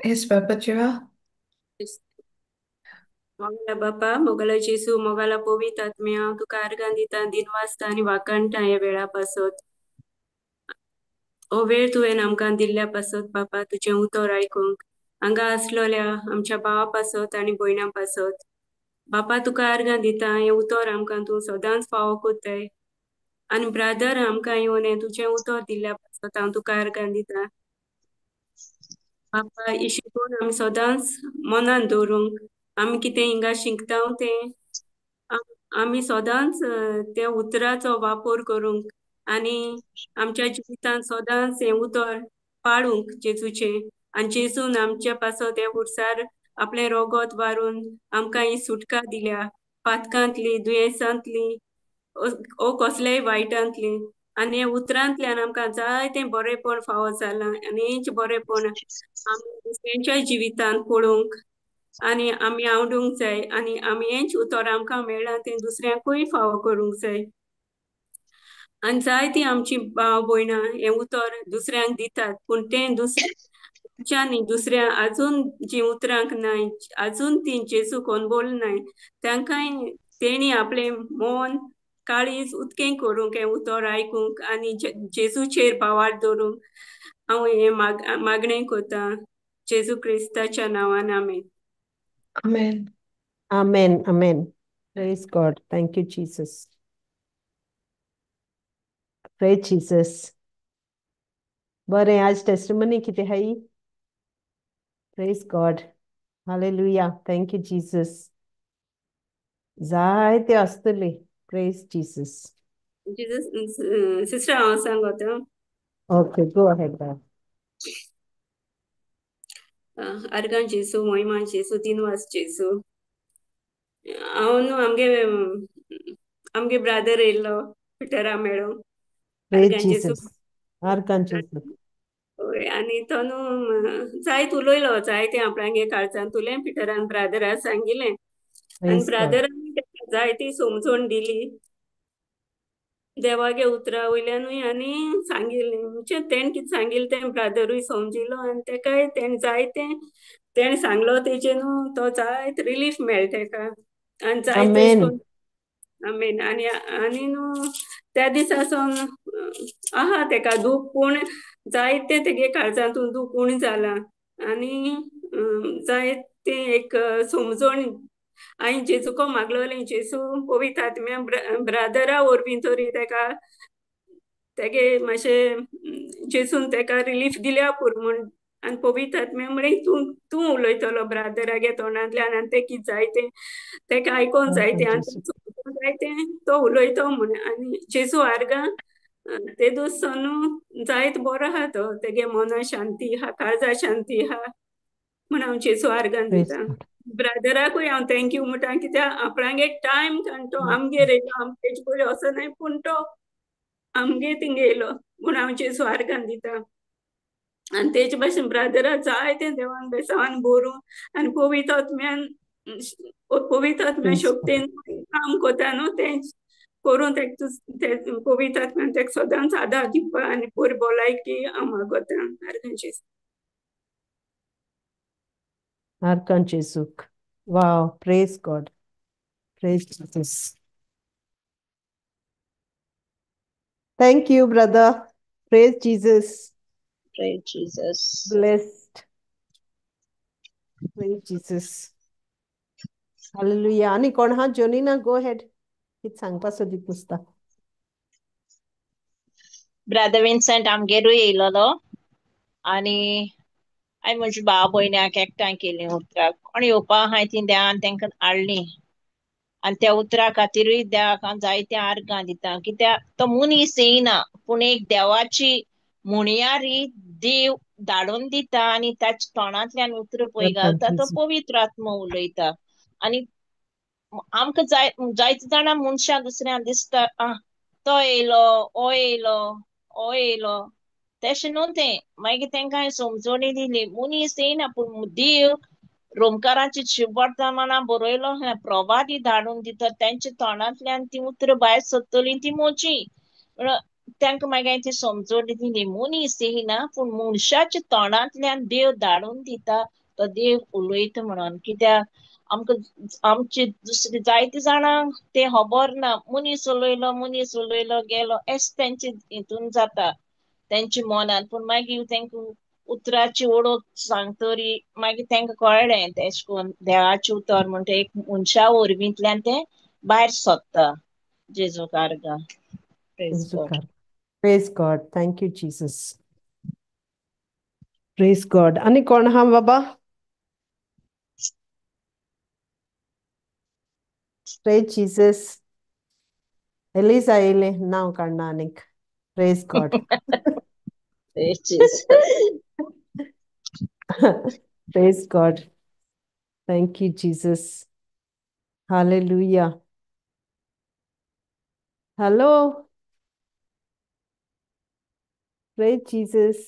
Yes, perpetua. Mogla बापा मोगला जेसू मोगला पवित्र आत्म्या तुका आर्गां दिता दिन वाजता आनी वाकणटा हे वेळा पासत हो वेळ तुवें आमकां दिल्ल्या पासत बापा तुजें उतर आयकूंक हांगा आसलोल्या आमच्या भावा पासत आनी भयणां पासत बापा तुका आर्गां दिता हे उतर आमकां तूं सदांच फावो कोत्ताय आनी ब्रादर आमकां येवन हे तुजें उतर दिल्ल्या पासत हांव तुका आर्गां दिता बापा ही शिकून आमी सदांच मनान दवरूंक आमी कितें हिंगा शिकता तें आमी सदांच त्या उतराचो वापर करूंक आनी आमच्या जिवितांत सदांच हें उतर पाळूंक जेजूचें आनी जेजून आमच्या पासत हे उरसार आपलें रोगत वारून आमकां ही सुटका दिल्या पातकांतली दुयेंसांतली ओ कसलेय वायटांतली आनी हे उतरांतल्यान आमकां जायतें बरेंपण फावो जालां आनी हेंच बरेंपण आमी दुसऱ्यांच्या जिवितांत पळोवंक आनी आमी आवडूंक जाय आनी आमी हेंच उतर आमकां मेळ्ळां तें दुसऱ्यांकूय फावो करूंक जाय आनी जायतीं आमची भाव भयणां हें उतर दुसऱ्यांक दितात पूण तें दुसऱ्यांनी दुसऱ्या आजून जीं उतरांक नाय आजून तीं जेजूक अनभोल नाय तांकांय तेणी आपलें मन काळीज उक्तें करूंक हें उतर आयकूंक आनी जेजूचेर भावार्थ दवरूंक हांव हें मागणें कोत्तां जेजू क्रिस्ताच्या नांवान आमेन. Amen. Amen. Amen. Praise God. Thank you, Jesus. Praise Jesus. बरें आज टेस्टिमनी कितें हाय? Praise God. Hallelujah. Thank you, Jesus. जायते आसतले. Praise Jesus. सिस्टर हांव सांगता Okay, go ahead, God. आर्गां जेसू महिमा जेसू दिनवास जेसू हांव न्हू आमगे ब्रादर येयल्लो पिटरा मेळूंक Praise आर्गां जेसू Jesus. Arkangelsk. होय आनी तो न्हू जायत उलोयलो जायते आपणागे काळजांत उरलें पिटरान ब्रादराक सांगिल्लें आनी Praise God. ब्रादरान तेका जायती समजोण दिली देवागे उतरा वयल्यानूय आनी सांगिल्लें म्हणजे तेणें कितें सांगिल्लें तें ब्रादरूय समजिलो आनी तेकाय तेणें जायतें तेणें सांगलो तेजें न्हू तो जायत रिलीफ मेळ्ळें तेका आनी जायत तेशें Amen. कोन्न आमेन आनी न्हू त्या दिसा सावन आहा तेका दूख पूण जायतें तेगे काळजांतून दूख उणी जालां आनी जायतें एक समजोण हांवें जेजूको मागलोलें जेजू पवित्र आत्म्या ब्रादरा वरवीं तरी तेका तेगे मातशें जेजून तेका रिलीफ दिल्या पुरो म्हूण आनी पवित्र आत्म्या म्हळें तूं उलयतलो ब्रादरागे तोंडांतल्यान आनी तें कितें जायतें तेका आयकोन जायतें आनी Arkangelsk. तें समजून जायतें तो उलयतो म्हूण आनी जेजू आर्गां ते दीस न्हू जायत बरो आहा तो तेगे मना शांती आहा काळजा शांती आहा म्हूण हांव जेजू आर्गां Praise दितां God. ब्रादराकूय हांव थँक्यू म्हणटा कित्याक आपणागे टायम काडून तो आमगेर येयलो आमी तेजे पयलीं असो नाय पूण तो आमगे थिंगा येयलो म्हूण हांव जेजू आर्गां दितां आनी तेजे भाशेन ब्रादरा जायतें देवान बेसावान भरून आनी पवित्र आत्म्या Praise God. शक्तीन काम कोता न्हू तें करून ते पवित्र आत्म्यान तेका सदांच आदार दिवपा आनी बरी भलायकी हांव मागोतां आर्गां जेजू. Arkangelsk. Wow. Praise God. Praise Jesus. Thank you, brother. Praise Jesus. Praise Jesus. Blessed. Praise Jesus. Hallelujah. Ani कोण हा जोनीना go ahead. कित सांगपा सोदी पुस्ता. ब्रदर विन्संट आमगेरूय येयलोलो आनी हांवें म्हज्या भाव भयण्याक एकठांय केलीं उतरां कोण येवपा आहाय तीं देवान तेंकां हाडलीं आनी त्या उतरा खातीरूय देवाक हांव जायतें आर्गां दितां कित्याक तो मनीस येयना पूण एक देवाची म्हणयारी देव धाडून दिता आनी ताच्या तोंडांतल्यान उतर पळय घालता तो Arkangelsk. पवित्र आत्मा उलयता आनी आमकां जायते जाणां मनशां दुसऱ्यां दिसता तो येयलो हो येयलो तशें न्हू तें मागीर तेंकां हांवें समजोणी दिली मनीस येयना पूण देव रोमकारांची शिववर्तमाना बरयलो हे प्रभादी धाडून दिता तेंच्या तोंडांतल्यान ती उतरां भायर सरतलीं ती मोची तांकां मागीर ती समजोड दिली मनीस येयना पूण मनशाच्या तोंडांतल्यान देव धाडून दिता तो देव उलयता म्हणून कित्याक आमकां आमचे दुसरे जायते जाणांक ते खबर ना मनीस उलयलो गेलो एस तेंचे हितून जाता तेंच्या मनान पूण मागीर तेंकां उतराची ओळख सांगतरी मागीर तेंकां कळ्ळें तेशें कोन्न देवाचें उतर म्हणटा एक मनशा वरवींतल्यान तें भायर सरता जेजू कारगा praise God praise God thank you Jesus praise God आणि कोण हा बाबा प्रेज जीसस एलिसा येयले नाव काडना आनीक praise God praise Jesus praise God thank you Jesus hallelujah hello praise Jesus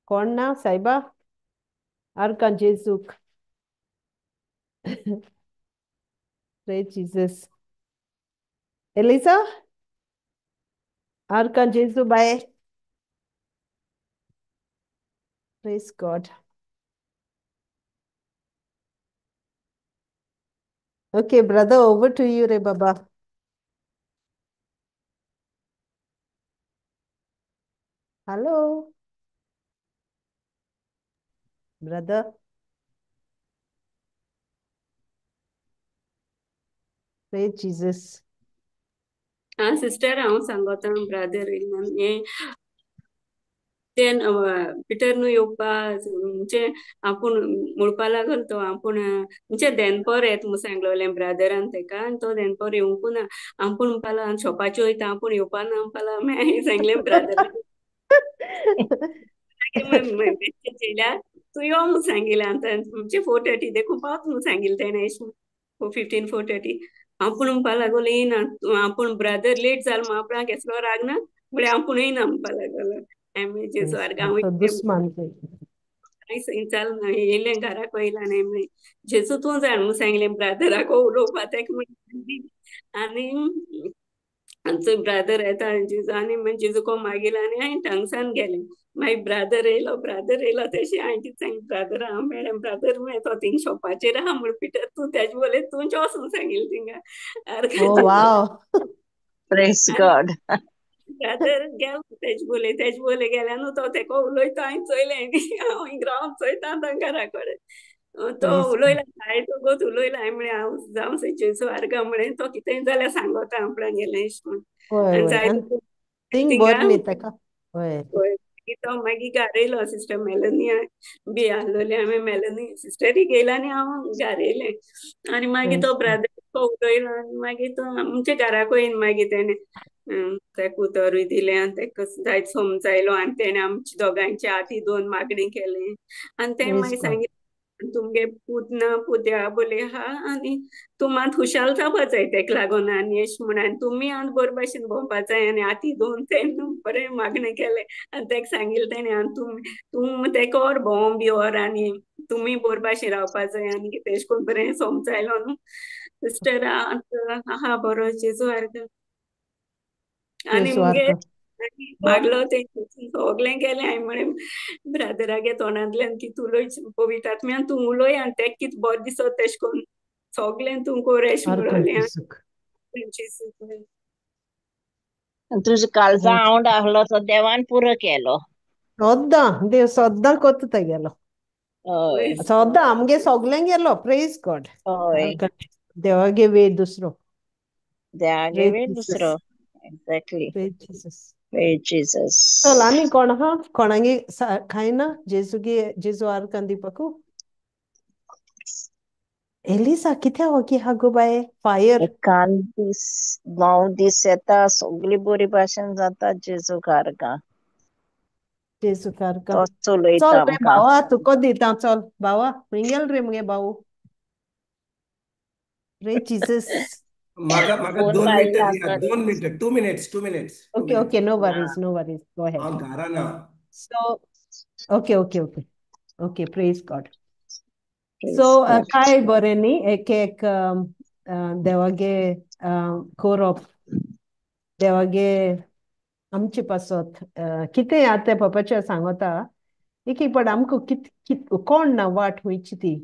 कोण ना सायबा आरका जेजूक प्रेज जीसस एलिसा आरका जेजू बाय praise God okay brother over to you रे बाबा hello brother praise Jesus sister हांव सांगोता ब्रादर हे तें पिटर न्हू येवपा म्हणजे आपूण म्हणपा लागल तो आपूण म्हणजे देनपोर येत म्हूण सांगलोलें ब्रादरान तेका आनी तो देनपोर येवंकू ना आपूण म्हणपा लागलो शॉपाची वयता आपूण येवपा ना म्हणपा लागलो मागीर हांवें सांगलें ब्रादराक मेसेज येयल्यार तूं यो म्हूण सांगिलें आतां म्हणजे 4:30 देखून पावत म्हूण सांगिलें तेणें 4:15 4:30 आपूण म्हणपा लागलो येयना आपूण ब्रादर लेट जालो म्हूण आपणाक केसलो राग ना म्हळ्यार आपूण येयना म्हणपा लागलो आमी जेजू आर्गां दुस्मान येयलें घराक वयलें आनी हांवें जेजू तूं जाण म्हूण सांगलें ब्रादराक उलोवपा तेका आनी थंय ब्रादर येता जेजू आनी मागीर जेजू कोण मागयलो आनी हांवें थंगसान गेलें मागीर ब्रादर येयलो तेशें हांवें कितें सांगलें ब्रादरा हांव मेळ्ळें ब्रादर मागीर तो थिंग शॉपाचेर आहा म्हूण पिटर तूं तेजे बोले तूंच वोसोन सांगिलें थिंगा ओ आर्गां वाव प्रेज आनी गॉड ब्रादर गेलो तेजे बोले गेल्या न्हू तो तेका उलोयता हांवें चोयलें हांव हिंग रावन चोयता आतां घरा कडेन तो प्रेज उलोयला जायत वगत उलोयला हांवें म्हळें हांव जावं से जेजू आर्गां म्हळें तो कितेंय जाल्यार सांगोता आपणा गेलें इश्ट म्हूण होय आनी होय आनी जायत थिंग थिंगा बोर न्ही तेका होय होय मागीर तो मागीर घारा येयलो सिस्टर मेलनी बी आहलोली हांवें मेलनी सिस्टरीक येयला आनी हांव घारा येयलें आनी मागीर प्रेज तो ब्रादर उलोयलो आनी मागीर तो आमच्या घराको येयन मागीर तेणें तेका उतरूय दिलें आनी तेका जायत समजायलो आनी तेणें आमच्या दोगांयचे हाती दोन मागणी केलें आनी तें मागीर गॉड सांगितलें तुमगे पूतना पुद्या बोले हा आनी तूं मात खुशाल जावपा जाय तेका लागोन आनी अशें म्हण आनी तुमी आनी बरे भाशेन भोंवपा जाय आनी हाती दोन तेन्ना बरें मागणें केलें आनी तेका सांगिलें तेणें आनी तूं तेका व्हर भोंवोन बी व्हर आनी तुमी बरे भाशेन रावपा जाय आनी कितें अशें कोन्न बरें समजायलो न्हू सिस्टर आहा बरो जेजू आर्गां आनी येसू मुगे आर्का मागलो तें सोगलें केलें हांवें म्हळें ब्रादरागे तोंडांतल्यान कितें उलोय पवित्र आत्म्यान तूं उलोय आनी तेका कितें बरें दिसोता तेशें कोन्न सोगलें तूं कोर अशें आर्का म्हणलोलें जेजूक तुझे काळजा आवंड आहलो तो देवान पुरो केलो सोद्दां देव सोद्दां कोत्ता तेगेलो हय सोद्दां आमगे सोगलें गेलो प्रेज गॉड हय देवागे वेळ दुसरो देवागे प्रेज वेळ दुसरो Jesus exactly praise Jesus praise Jesus चल आनी कोण आहा कोणागे खायना जेजू आर्कां दिवपाकू एलिसा कित्या वोगी हा गो बाये फायर एकान दीस 9 दीस येता सगळी बरी भाशेन जाता जेजू कारगा जेजू आर्कां तोच चल चलयता रे आमकां भावा तुका दिता चल भावा खुंय रे मुगे भाऊ रे जीसस म्हाका फोन 2 मिनिटं लायला दियात आसतली 2 मिनिटं 2 minutes 2 minutes 2 okay minutes okay no ना worries no worries go ahead हांव घारा ना so okay okay okay okay praise God so praise God काय बरें न्ही एक देवागे कोरप देवागे आमचे पासत कितें आतां ते पप्पाचे सांगता एक पण आमकां कित कित कोण ना वाट वयची ती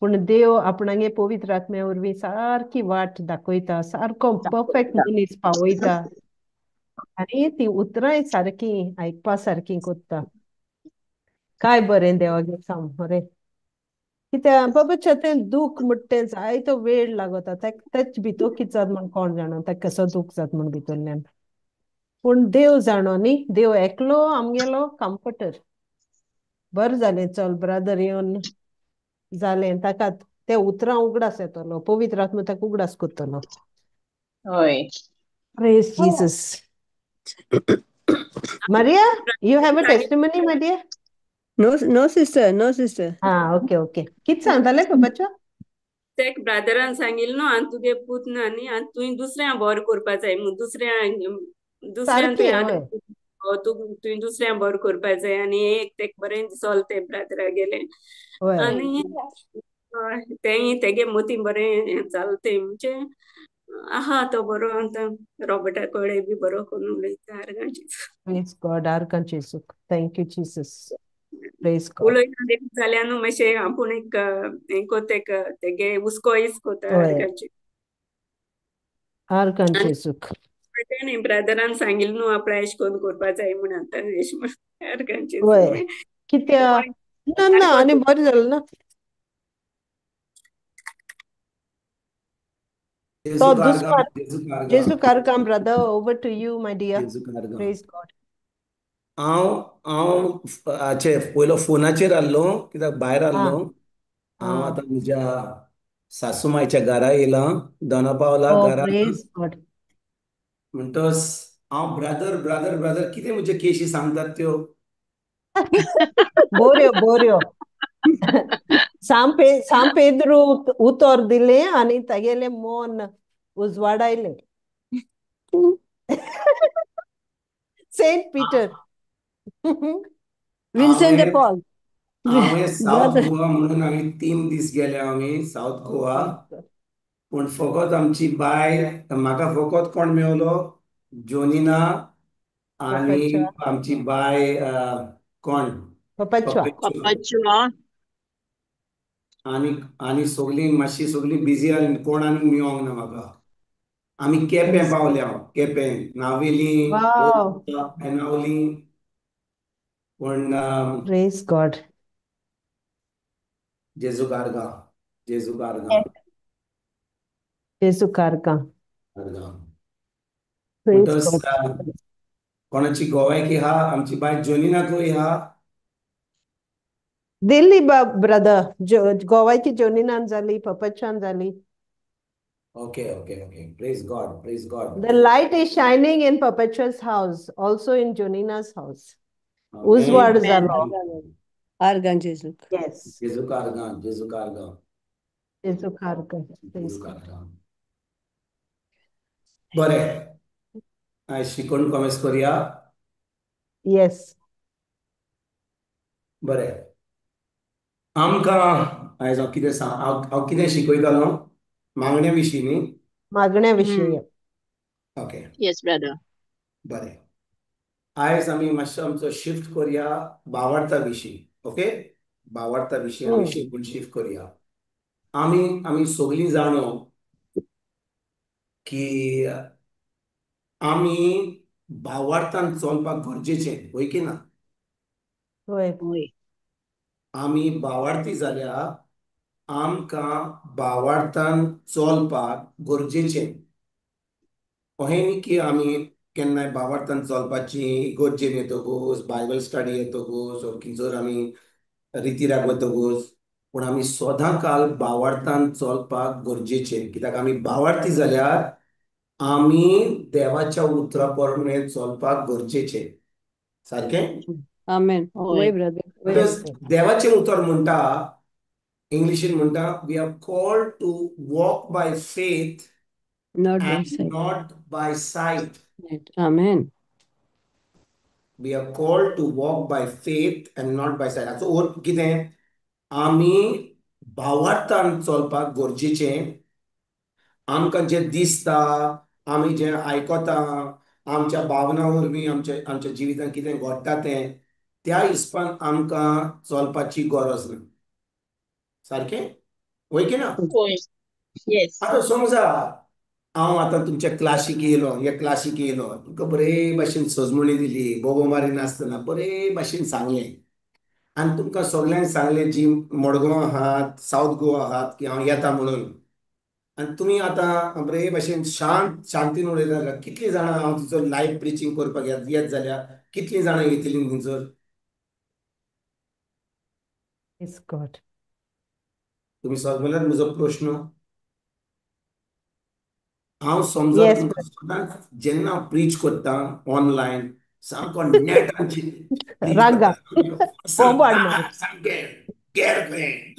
पूण देव आपणागे पवित्र आत्मे वरवीं सारकी वाट दाखयता सारको परफेक्ट मनीस पावयता आनी ती उतरांय सारकी आयकपा सारकी कोत्ता काय बरें देवागे सांग बरें कित्याक बाबाच्या तें दूख म्हणटा तें जायतो वेळ लागता तेच भितर कितें जाता म्हण कोण जाणा ताका कसो दूख जाता म्हण भितरल्यान पूण देव जाणो न्ही देव एकलो आमगेलो कम्फर्टर बरें जालें चल ब्रदर येवन जालें ताका ते उतरां उगडास येतलो पवित्र आत्मा ताका उगडास कोत्तलो होय praise Jesus Maria, you have a testimony, my dear? No, no, sister. No, sister. Okay okay कितें सांगताले पप्पाच्या ते ब्रादरान सांगिल्लो न्हू आनी तुगे पुतना न्ही आनी तुवें दुसऱ्या बोर करपा जाय म्हूण दुसऱ्यान तुवें सारकें आतां हय तुवें दुसऱ्या बोर करपा जाय आनी एक तेक बरें दिसोल ते ब्रादरा गेले हय आनी तेय तेगे मोती बरें जाल ते म्हणजे आहा तो बरो आतां रॉबर्टा कडेन बी बरो करून उलयता आर्गांची प्रेज गॉड आर्कान जेसूक thank you Jesus praise God उलयता देखून जाल्यार न्हू मातशें आपूण एक हें कोत्तेक तेगे हुस्को कोता हय आर्गांची आर्कान जेसूक ते न्ही ब्रदरान सांगिल्लो न्हू आपणा एश कोन्न करपा जाय म्हूण आतां एश म्हूण आर्गांची हय कित्या ना ना आनी बरें जालें ना तो दुस्मान जेजू कारकाम brother over to you my dear praise God हांव हाचे पयलो फोनाचेर आहलो कित्याक भायर आं आहलो हांव आं आतां म्हज्या सासूमांयच्या घरा येयलां दोनापावला ओ घरा प्रेज गॉड म्हणटोच हांव ब्रदर ब्रदर ब्रदर कितें म्हजे केशी सांगतात त्यो बोऱ्यो बोऱ्यो साम पेद्रू उतोर दिलें आनी तागेलें मोन उजवाडायलें सेंट पीटर Vincent de हांवें Paul. हांवें सावथ Brother. गोवा म्हणून हांवें 3 दीस गेले आमी सावथ गोवा पूण फकत आमची बाय म्हाका फकत कोण मेवलो जोनिना आनी आमची बाय कोण पप्पाच्या पप्पाच्यो आनी आनी सगळीं मातशी सगळीं बिजी आनी कोण आनी मेवंक ना म्हाका आमी केपें पावले हांव केपें नावेली वाव एनावली पूण प्रेज गॉड जेजू कारगा जेजू कारगा जेजू कारका कारगा प्रेज म्हणटच गॉड कोणाची गोव्याकी आहा आमची बाय जोनिनाकूय आहा दिल्ली ब्रदर गोवाची जोनिनान जाली पप्पाच्यान जाली okay okay okay praise God praise God The light is shining in Perpetua's house, also in Jonina's house. Uzwad zalo. Argan Jesus. Yes. जेजू कारगा जेजू कारगा Jesu karka. जेजू कारगा बरें आयज शिकोवन कॉमेस करया Yes. बरें आमकां आयज हांव कितें हांव कितें शिकयतालो मागण्या विशीं न्ही मागण्या विशयी ओके येस ब्रदर बरें आयज आमी मातसो आमचो शिफ्ट करया भावार्था विशीं ओके भावार्था विशीं आमी शिकून शिफ्ट करया आमी सगळीं जाणो की आमी भावार्थान चलपाक गरजेचें होय की ना होय होय आमी भावार्थी जाल्यार आमकां भावार्थान चलपाक गरजेचें अहें न्ही की आमी केन्नाय भावार्थान चलपाची इगोर्जेन येतकूच बायबल स्टडी येतकूच ओर खंयसर आमी रितीराक वतकूच पूण आमी सदां काल भावार्थान चलपाक गरजेचें कित्याक आमी भावार्थी जाल्यार आमी देवाच्या उतरा प्रमाणे चलपाक गरजेचें सारकें Amen. होय Way, brother. Way. Yes, because sir. देवाचें उतर म्हणटा इंग्लिशीन म्हणटा we are called to walk by faith Not by and sight. not by sight. Right. Amen. We are called to walk by faith and not by sight. So, और कितें आमी भावार्थान चलपाक गरजेचें आमकां जें दिसता, आमी जें आयकता, आमच्या भावना वरवीं आमच्या जिवितांत कितें घडटा तें त्या हिसपान आमकां चलपाची गरज ना. सारकें? वय की ना? होय. येस. आतां समजा हांव आतां तुमच्या क्लासीक येयलो, ह्या क्लासीक येयलो, तुमकां बरे भाशेन सजमणी दिली, बोबो मारी नासतना बरे भाशेन सांगलें आनी तुमकां सगळ्यांक सांगलें जी मडगांव आहात, सावथ गोवा आहात की हांव येता म्हणून, आनी तुमी आतां बरे भाशेन शांतीन उलयता जाल्यार कितलीं जाणां हांव थंयसर लायव्ह प्रिचींग करपाक येत जाल्यार कितलीं जाणां येतलीं थंयसर? Praise God. तुम्ही सजमल्यार म्हजो प्रश्न. हांव समजा Yes, तुमकां सदांच जेन्ना हांव प्रीच करता ऑनलायन सामको नेटांची प्रीच रागा करता, सामको बोंबाड मारी. सामकें गेरफें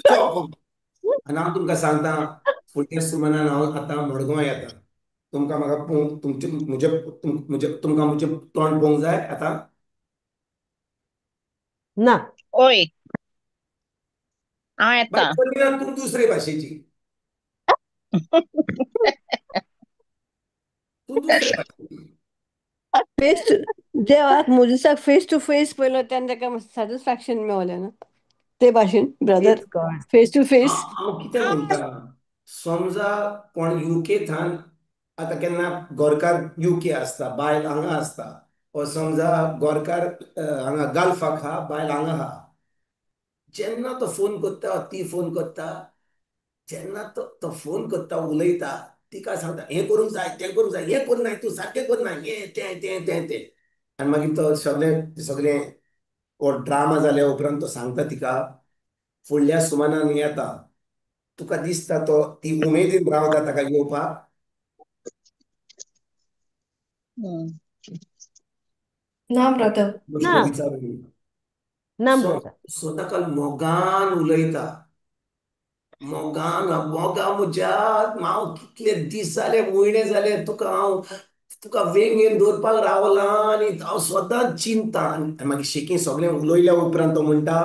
आनी हांव तुमकां सांगता फुडल्या सुमारान हांव आतां मडगांव येता. तुमकां म्हाका तुमचे तुमकां म्हजें तोंड पळोवंक जाय आतां? ना. होय. हांव येता. मागीर परिणाम तूं दुसरे भाशेची, तूं दुसरे भाशेची. फेस जेव्हा मुझे फेस टू फेस पळयलो तेन्ना ताका सॅटिस्फॅक्शन मेळलें ना ते भाशेन brother. Praise God. Face to face. हांव कितें म्हणटा, समजा कोण युकेंतल्यान आतां केन्ना गोरकार युके आसता, बायल हांगा आसता, वा समजा गोरकार हांगा गल्फाक आहा, बायल हांगा आहा. जेन्ना तो फोन करता, ती फोन करता, जेन्ना तो फोन करता, उलयता, तिका सांगता हें करूंक जाय, तें करूंक जाय, हें करनाय तूं, सारकें करनाय, हें तें तें तें तें आनी मागीर तो सगळें सगळें हो ड्रामा जाल्या उपरांत तो सांगता तिका फुडल्या सुमारान येता. तुका दिसता तो ती उमेदीन रावता ताका येवपाक? ना ब्रदर. प्रश्न ना विचारून ना ब्रदर. सदांकाल मोगान उलयता, मोगान मोगा म्हज्या हांव कितले दीस जाले, म्हयने जाले तुका वेंगेन दवरपाक रावलां आनी हांव सदांच चिंता. आनी मागीर शेकीं सगळें उलयल्या उपरांत तो म्हणटा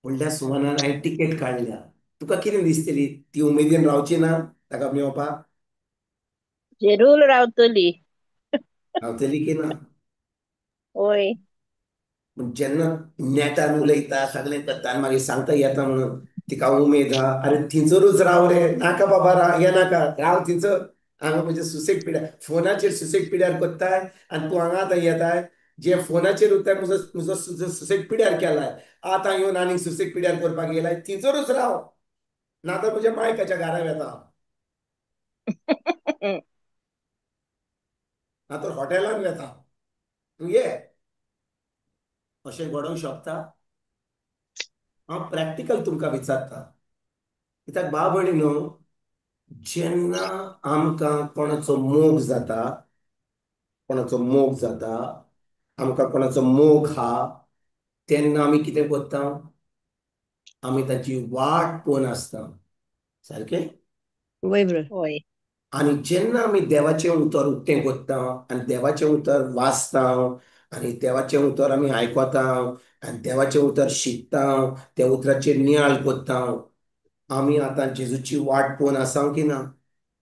फुडल्या सुमारान हांवें टिकेट काडल्या. तुका कितें दिसतली, ती उमेदीन रावची ना ताका मेळपाक? जरूर रावतली. रावतली की ना? होय. पूण जेन्ना नेटान उलयता, सगळें करता आनी मागीर सांगता येता म्हणून तिका उमेद आहा, अरे थिंचरूच राव रे, नाका बाबा ये नाका, राव थिंचर, हांगा म्हजे सुसेग पिड्यार, फोनाचेर सुसेग पिड्यार कोत्ताय आनी तूं हांगा आतां येताय. जे फोनाचेर उरताय म्हजो सुसेग पिड्यार केलाय, आतां येवन आनीक सुसेग पिड्यार करपाक येयलाय, थिंचरूच राव, नातर म्हज्या मायकाच्या घाराक येता, नातर हॉटेलान येता, तूं ये. अशें घडोवंक शकता? हांव प्रॅक्टिकल तुमकां विचारता. कित्याक भाव भयणीनो, जेन्ना आमकां कोणाचो मोग जाता, कोणाचो मोग जाता, आमकां कोणाचो मोग हा, तेन्ना आमी कितें करता? आमी ताची वाट पळोवन आसता. सारकें? वय ब्रदर. होय. आनी जेन्ना आमी देवाचें उतर उक्तें करता आनी देवाचें उतर वाचता आनी देवाचें उतर आमी आयकता आनी देवाचें उतर शिकता, त्या उतराचेर नियाळ कोत्ता, आमी आतां जेजूची वाट पळोवन आसा की ना?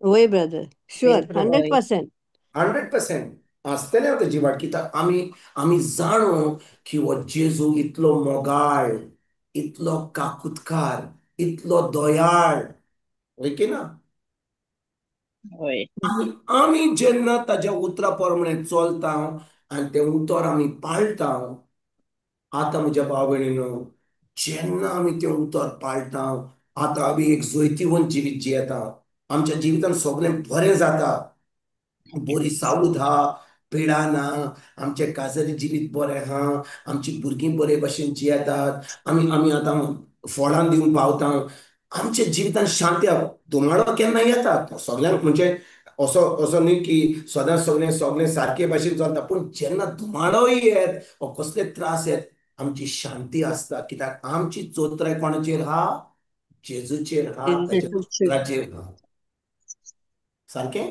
वय ब्रदर. Sure Yes, brother. 100%. 100% आसतलें हांव तेजी वाट. कित्याक आमी जाणो की हो जेजू इतलो मोगाळ, इतलो काकुतकार, इतलो दयाळ, वय की ना? होय. आनी आमी जेन्ना ताच्या उतरा प्रमाणें चलता आनी तें उतर आमी पाळटा, आतां म्हज्या भाव भयणीनो, जेन्ना आमी तें उतर पाळटा, आतां आमी एक जैतिवंत जिवीत जियेता. आमच्या जिवितांत सगळें बरें जाता, बरी सावूत हा, पिडा ना, आमचें काजरी जिवीत बरें आहा, आमची भुरगीं बरे भाशेन जियेतात, आमी आमी आतां फळां दिवंक पावता, आमच्या जिवितांत शांती आहा. धुमाळो केन्ना येता, सगळ्यांक म्हणजे असो न्ही की सदांच सगळें सारके भाशेन चलता, पूण जेन्ना धुमाळोय येत वा कसले त्रास येत, आमची शांती आसता. कित्याक आमची चोत्राय कोणाचेर हा? जेजूचेर हा, ताच्या जेजूचेर. उतराचेर हा. सारकें?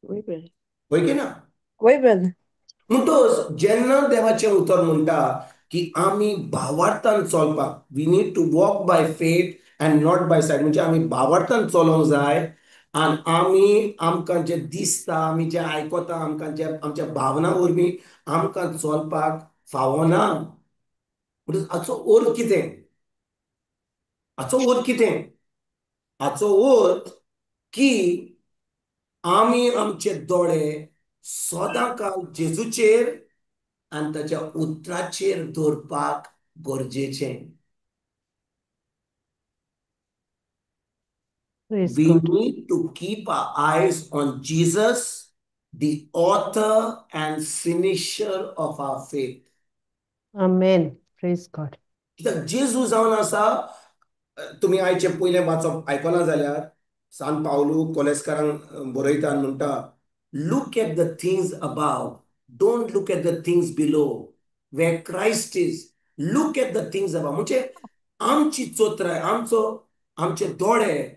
वय ब्रदर. वय की ना? वय ब्रदर. म्हणटच जेन्ना देवाचें उतर म्हणटा की आमी भावार्थान चलपाक, we need to walk by faith and not by sight, म्हणजे आमी भावार्थान चलोवंक जाय आणि आमी आमकां जे दिसता आमी जे आयकता आमकां जे आमच्या भावना वरवीं आमकां चलपाक फावना. म्हणटच हाचो अर्थ कितें? हाचो अर्थ कितें? हाचो अर्थ की आमी आमचे दोळे सदां काल जेजूचेर आनी ताच्या उतराचेर दवरपाक गरजेचें. Praise We God. need to keep our eyes on Jesus, the author and finisher of our faith. Amen. Praise God. कित्याक जेजू जावन आसा. तुम्ही आयचे पयले वाचप आयकला जाल्यार सान पावलू कोलेस्कारांक बरयता आनी म्हणटा, look at the things above, don't look at the things below, where Christ is, look at the things above. म्हणजे आमची चोत्राय आमचे दोळे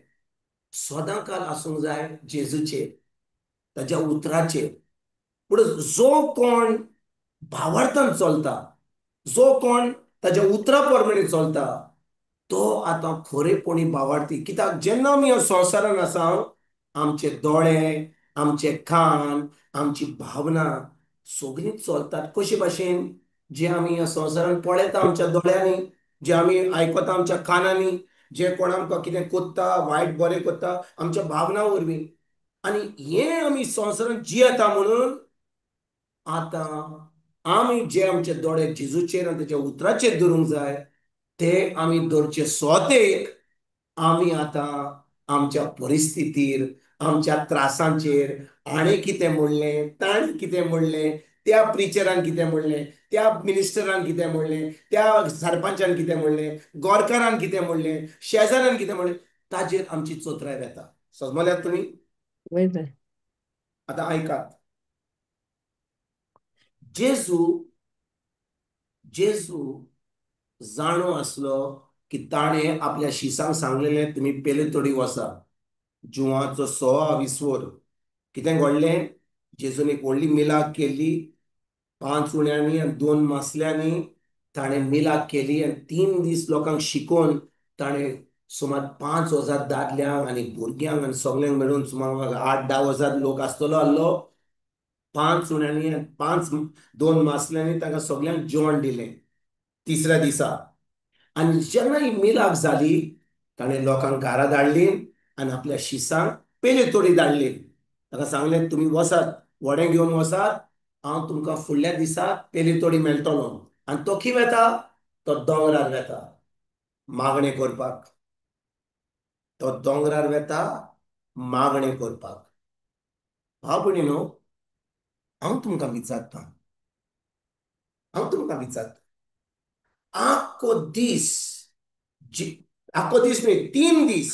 सदां काल आसूंक जाय जेजूचेर, ताच्या उतराचेर. पूण जो कोण भावार्थान चलता, जो कोण ताच्या उतरा प्रमाणे चलता, तो आतां खरेपणी भावार्थी. कित्याक जेन्ना आमी ह्या संवसारान आसा, आमचे दोळे, आमचे कान, आमची भावना सगळीं चलतात कशे भाशेन? जे आमी ह्या संवसारान पळयता आमच्या दोळ्यांनी, जे आमी आयकता आमच्या कानांनी, जे कोण आमकां कितें कोत्ता, वायट बरें कोत्ता आमच्या भावना वरवीं. आनी हें आमी संवसारान जियेता म्हणून आतां आमी जे आमचे दोळे जेजूचेर आनी ताच्या उतराचेर दवरूंक जाय, ते आमी दवरचे सोदेक आमी आतां आमच्या परिस्थितीर, आमच्या त्रासांचेर हाणें कितें म्हणलें, ताणें कितें म्हणलें, त्या प्रिचरान कितें म्हणलें, त्या मिनिस्टरान कितें म्हणलें, त्या सरपंचान कितें म्हणलें, गोरकारान कितें म्हणलें, शेजाऱ्यान कितें म्हणलें, ताजेर आमची चोत्राय येता. समजल्यात तुमी? वयर आतां आयकात. जेजू जाणो आसलो की ताणें आपल्या शिसांक सांगलेलें, तुमी पेले तोडी वचा. जुवांचो 6वा कितें घडलें? जेजून एक व्हडली मिलाक केली. 5 उण्यांनी आनी 2 मासल्यांनी ताणें मिलाक केली आनी 3 दीस लोकांक शिकोवन ताणें सुमार 5,000 दादल्यांक आनी भुरग्यांक आनी सगळ्यांक मेळून सुमार 8-10,000 लोक आसतलो आहलो. 5 उण्यांनी आनी 2 मासल्यांनी तांकां सगळ्यांक जेवण दिलें तिसऱ्या दिसा. आनी जेन्ना ही मिलाक जाली, ताणें लोकांक घरा धाडली आनी आपल्या शिसांक पेले तोडी धाडली. ताका सांगलें, तुमी वसात, वडें घेवन वसात, हांव तुमकां फुडल्या दिसा पेले तोडी मेळटलो. आनी तो खंय वेता? तो दोंगरार वेता मागणें करपाक. तो दोंगरार वेता मागणें करपाक. भाव भयणीनो, हांव तुमकां विचारतां, आख्खो दीस न्ही, 3 दीस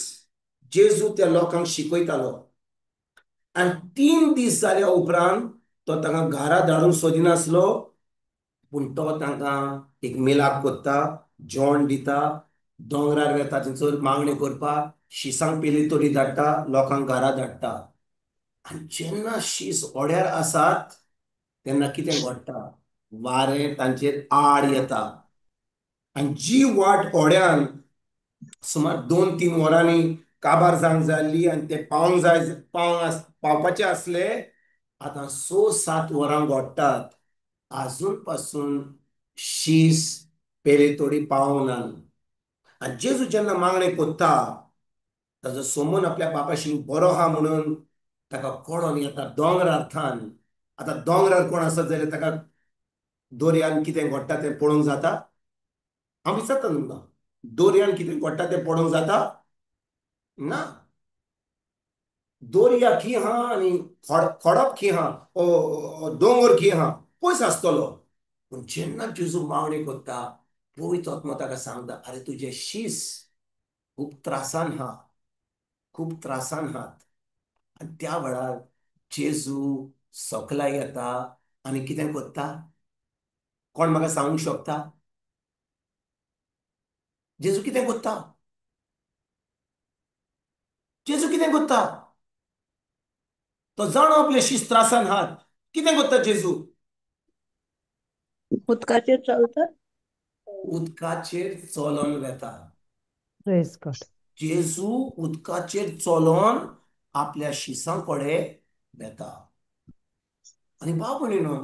जेजू त्या लोकांक शिकयतालो. आनी 3 दीस जाल्या उपरांत तो तांकां घरा धाडूंक सोदिनासलो, पूण तो तांकां एक मिलाप कोत्ता, जेवण दिता, दोंगरार वेता थंयसर मागणी करपाक, शिसांक पेली तोडी धाडटा, लोकांक घरा धाडटा. आनी जेन्ना शीस ओड्यार आसात तेन्ना कितें घडटा? वारें तांचेर आड येता. आनी जी वाट ओड्यान सुमार 2-3 वरांनी काबार जावंक जाल्ली आनी ते पावपाचे आसले, आतां 6-7 वरां घडटात, आजून पासून शीस पेले तोडी पावूंक ना. आनी जेजू जेन्ना मागणें कोत्ता, ताजो सोमून आपल्या बापाशी बरो आहा म्हणून ताका कळोन येता दोंगरार्थान. आतां दोंगरार कोण आसत जाल्यार ताका दर्यान कितें घडटा तें पळोवंक जाता? हांव विचारता तुमकां, दर्यान कितें घडटा तें पळोवंक जाता? ना. दर्या खंय आहा आनी खडप खंय आहा, दोंगर खंय आहा, पयस आसतलो. पूण जेन्ना जेजू मागणी कोत्ता, पवित्र आत्मा ताका सांगता, अरे तुजे शीस खूब त्रासान आहा, खूब त्रासान आहात. आनी त्या वेळार जेजू सकला येता आनी कितें कोत्ता? कोण म्हाका सांगूंक शकता? जेजू कितें कोत्ता? जेजू कितें कोत्ता? तो जाणो आपले शीस त्रासान आहात. कितें कोत्ता जेजू? उदकाचेर चलता. उदकाचेर चलोन वेता. Praise God. जेजू उदकाचेर चलोन आपल्या शिसां कोडे बेता. आणि भाव भयणीनो,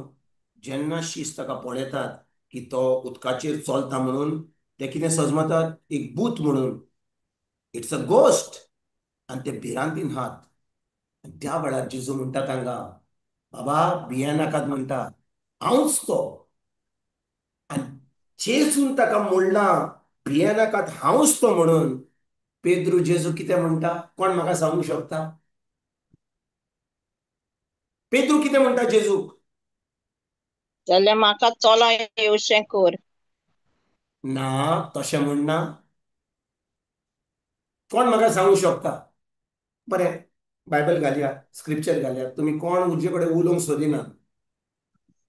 जेन्ना शीस ताका पळयतात की तो उदकाचेर चलता म्हणून ते कितें सजमतात, एक भूत म्हणून, इट्स अ गोस्ट, आनी ते भिरांतीन हात. त्या वेळार जेजू म्हणटा तांकां, बाबा भिये नाकात म्हणटा, हांवूच तो. आनी जेजून ताका म्हणला भिये नाकात, हांवूच तो म्हणून पेद्रू जेजू कितें म्हणटा, कोण म्हाका सांगूंक शकता? पेद्रू कितें म्हणटा जेजूक? जाल्यार म्हाका चलो येवचें कर. ना, तशें म्हणना. कोण म्हाका सांगूंक शकता? बरें, बायबल घालया, स्क्रिप्चर घालया. तुमी कोण म्हजे कडेन उलोवंक सोदिना,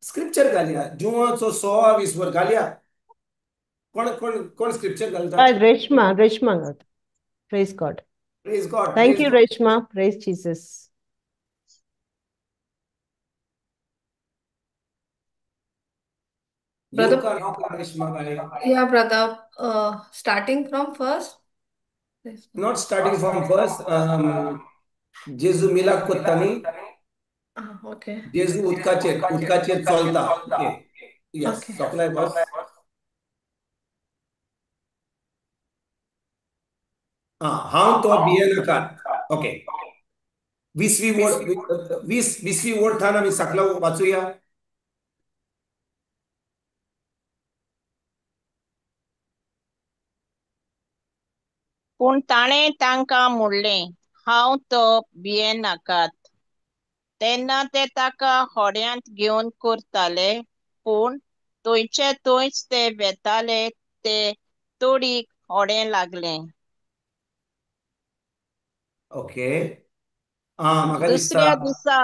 स्क्रिप्चर घालया. जुवाचो 6 विस्वर घालया. कोण कोण कोण स्क्रिप्चर घालता? रेश्मा घालता. Praise God. Praise God. Thank you Reshma. Praise Jesus. Brother, Reshma bye. yeah, brother. Starting from first. Not starting from first. जेजू मिलाक कोत्ता न्ही. Okay. जेजू उदकाचेर चलता. Okay, yes, Okay. सोकलाय बॉस. हांव तो भिये नाकात. ओके, 20वी ओळखान आमी साकला वाचूया. पूण ताणें तांकां म्हणलें, हांव तो, भिये नाकात. तेन्ना ते ताका होड्यांत घेवन करताले, पूण थंयचे थंयच ते वेताले ते तोडीक होडें लागलें. ओके, म्हाका दिसता. दुसऱ्या दिसा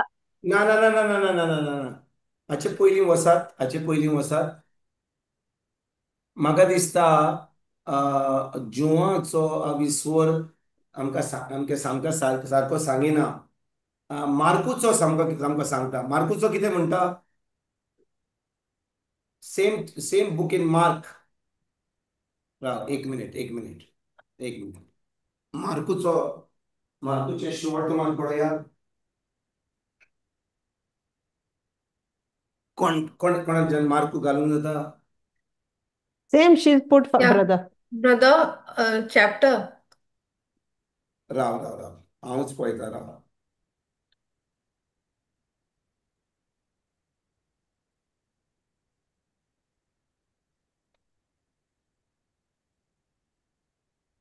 ना ना ना ना ना ना ना ना ना ना, हाचे पयलीं वसात. म्हाका दिसता जुवाचो विस्वर आमकां सामको सारको सांगिना. मार्कूचो सामको सांगता. मार्कूचो कितें म्हणटा? Same book in Mark. एक मिनिट. मार्कूचे सुवर्तमान पळया. कोणाक मार्क घालूंक जाता? Same she put Yeah. Brother. Brother, chapter. राव हांवूच पळयता. राव,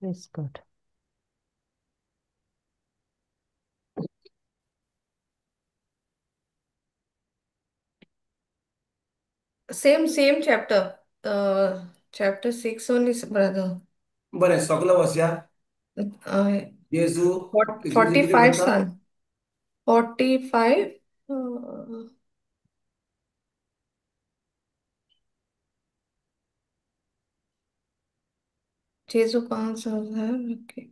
praise God. Same chapter. Chapter 6 only, brother. बरें, सोगलो वसया. Uh, जेजू कितें 45 म्हणटा? son. 45. uh, जेजू कहाँ से है? Okay.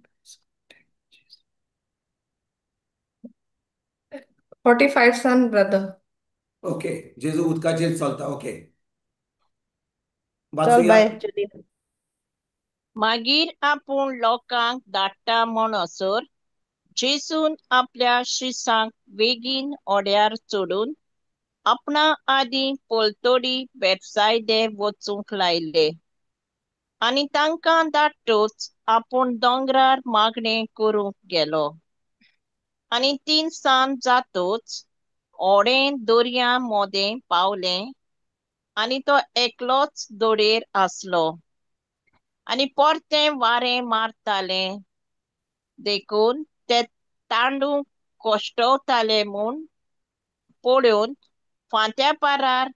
45 son, brother. ओके, जेजू उदकाचेर चलता. ओके, चल वाचूया. बाय जुली. मागीर आपूण लोकांक धाडटा म्हणसर जेजून आपल्या शिसांक बेगीन ओड्यार चडून आपणा आदीं पोलतोडी बेतसायदे वचूंक लायले. आनी तांकां धाडटूच आपूण दोंगरार मागणें करूंक गेलो. आनी 3 सांज जातूच ओडें दर्या मोदें पावलें आनी तो एकलोच दोडेर आसलो. आनी परतें वारें मारतालें देखून ते तांडूंक कोश्टवताले म्हूण पळोवन फांत्या पारार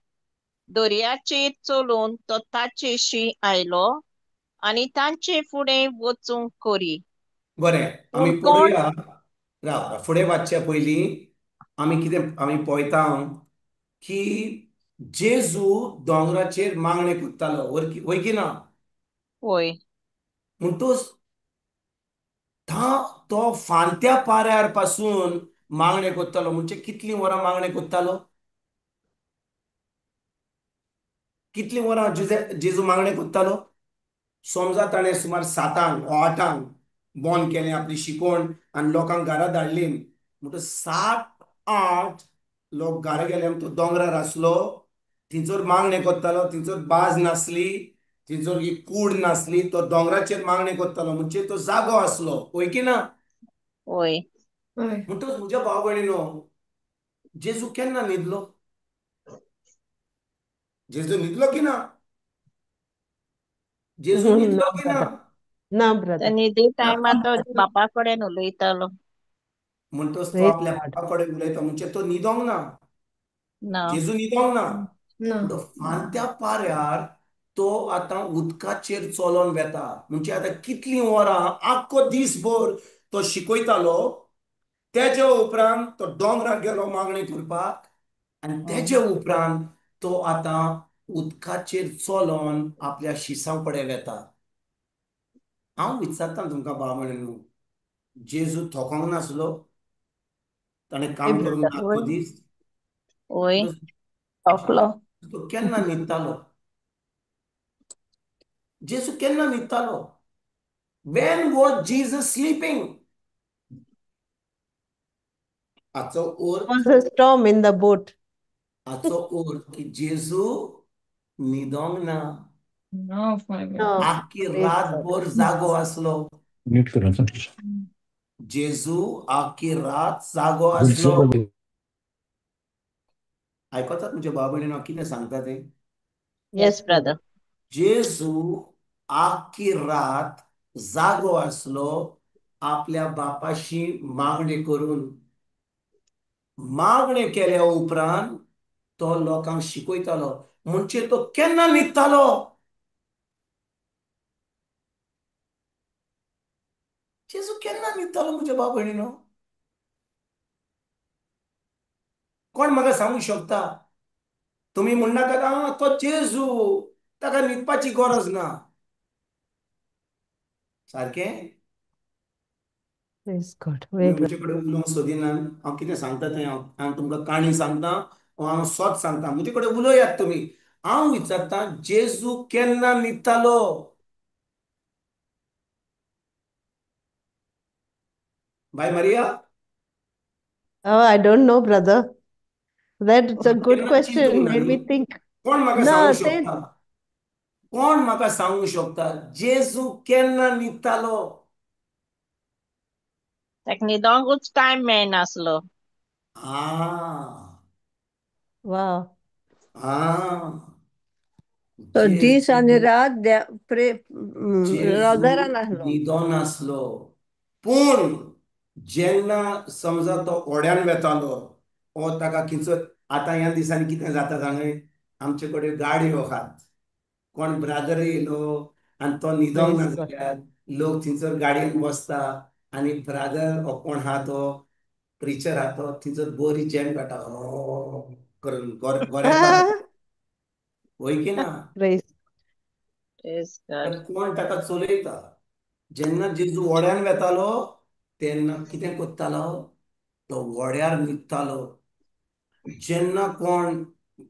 दर्याचेर चलून तो ताचेशी आयलो आनी तांचे फुडें वचूंक करी. बरें, आमी पूण कोण पळोवया. राव, फुडें वाचच्या पयलीं आमी पळयता की जेजू दोंगराचेर मागणें कोत्तालो, वय की ना? होय, म्हणटूच तो फांत्या पाऱ्यार पासून मागणें कोत्तालो. म्हणजे कितलीं वरां मागणें कोत्तालो? कितलीं वरां जेजू मागणें कोत्तालो? समजा ताणें सुमार 7 वा 8 बॉन केलें, आपली शिकवण आनी लोकांक घरा धाडलीं. म्हणटच 7-8 लोक घरा गेले तो दोंगरार आसलो, थंयसर मागणे करतालो, थंयसर बाज नासली, थंयसर ही कूड नासली, तो दोंगराचेर मागणे करतालो म्हणजे तो जागो आसलो, वय की ना? वय. म्हणटच म्हज्या भाव भयणीनो, जेजू केन्ना न्हिदलो? जेजू न्हिदलो की ना? जेजू ना न्हिदलो की ना? ब्रदर, ना ब्रदर. त्यांनी ते टायमार तो बापा कडेन उलयतालो. म्हणटच तो प्रेज आपल्या गॉड. बापा कडेन उलयता म्हणजे तो न्हिदोंक ना, ना. जेजू न्हिदोंक ना. No. म्हणटो फांत्या पाऱ्यार तो आतां उदकाचेर चलोन वेता, म्हणजे आतां कितलीं वरां, आख्खो दिसभर तो शिकयतालो. तेजे उपरांत तो दोंगरार गेलो मागणी करपाक, आनी तेजे उपरांत तो आतां उदकाचेर चलोन आपल्या शिसां कडेन वेता. हांव विचारता तुमकां भाव भयणीनो, जेजू थकोंक नासलो? ताणें नाही काम करून ब्रदर. आख्खो दीस वय. थकलो. तो केन्ना न्हिदतालो? जेजू केन्ना न्हिदतालो? When was Jesus sleeping? हाचो अर्थ, Was a storm in the boat. हाचो अर्थ की जेजू न्हिदोंक ना, No, my God. No, आख्खी praise God. रातभर जागो आसलो. म्यूट करा था। जेजू आख्खी रात जागो आसलो. आयकतात म्हणजे भाव भयणीनो हांव कितें सांगता तें? Yes, yes brother. brother. जेजू आख्खी रात जागो आसलो आपल्या बापाशी मागणी करून. मागणे केल्या उपरांत तो लोकांक शिकयतालो, म्हणजे तो केन्ना न्हिदतालो? जेजू केन्ना न्हिदतालो म्हणजे भाव भयणीनो? कोण म्हाका सांगूंक शकता? तुमी म्हणनाकात तो जेजू, ताका न्हिदपाची गरज ना. सारकें? Praise God. तुमी Wait. म्हजे कडेन उलोवंक सोदिनात. हांव कितें सांगता तें हांव तुमकां काणी सांगता, हांव सॉच सांगता. म्हजे कडेन उलयात तुमी. हांव विचारता, जेजू केन्ना न्हिदतालो? बाय Maria? Oh, I don't know, brother. That's a good केन्ना चिंतूंक question. ना Made न्ही? me think. कोण म्हाका सांगूंक No, ते शकता? कोण म्हाका सांगूंक शकता जेजू केन्ना न्हिदतालो? ताका न्हिदोंकूच टायम मेळनासलो. आ wow. आ तो दीस आनी जेजू रात जेजू रजारान आसलो. न्हिदोनासलो. पूण जेन्ना समजा तो ओड्यान वेतालो, ओ ताका खंयचर, आतां ह्या दिसांनी कितें जाता जाणा, आमचे कडेन गाडयो आसात. कोण ब्रादर येयलो आनी तो न्हिदोंक ना Praise God. जाल्यार लोक थंयसर गाडयेन बसता आनी ब्रादर हो कोण आहा तो, प्रिचर आहा तो थंयसर बरी जॅम काडटा करून गोरेतां Ah, वय की ना? praise. Praise God. कोण ताका चलयता. जेन्ना जेजू वड्यान वेतालो तेन्ना कितें करतालो? तो वड्यार न्हिदतालो. जेन्ना कोण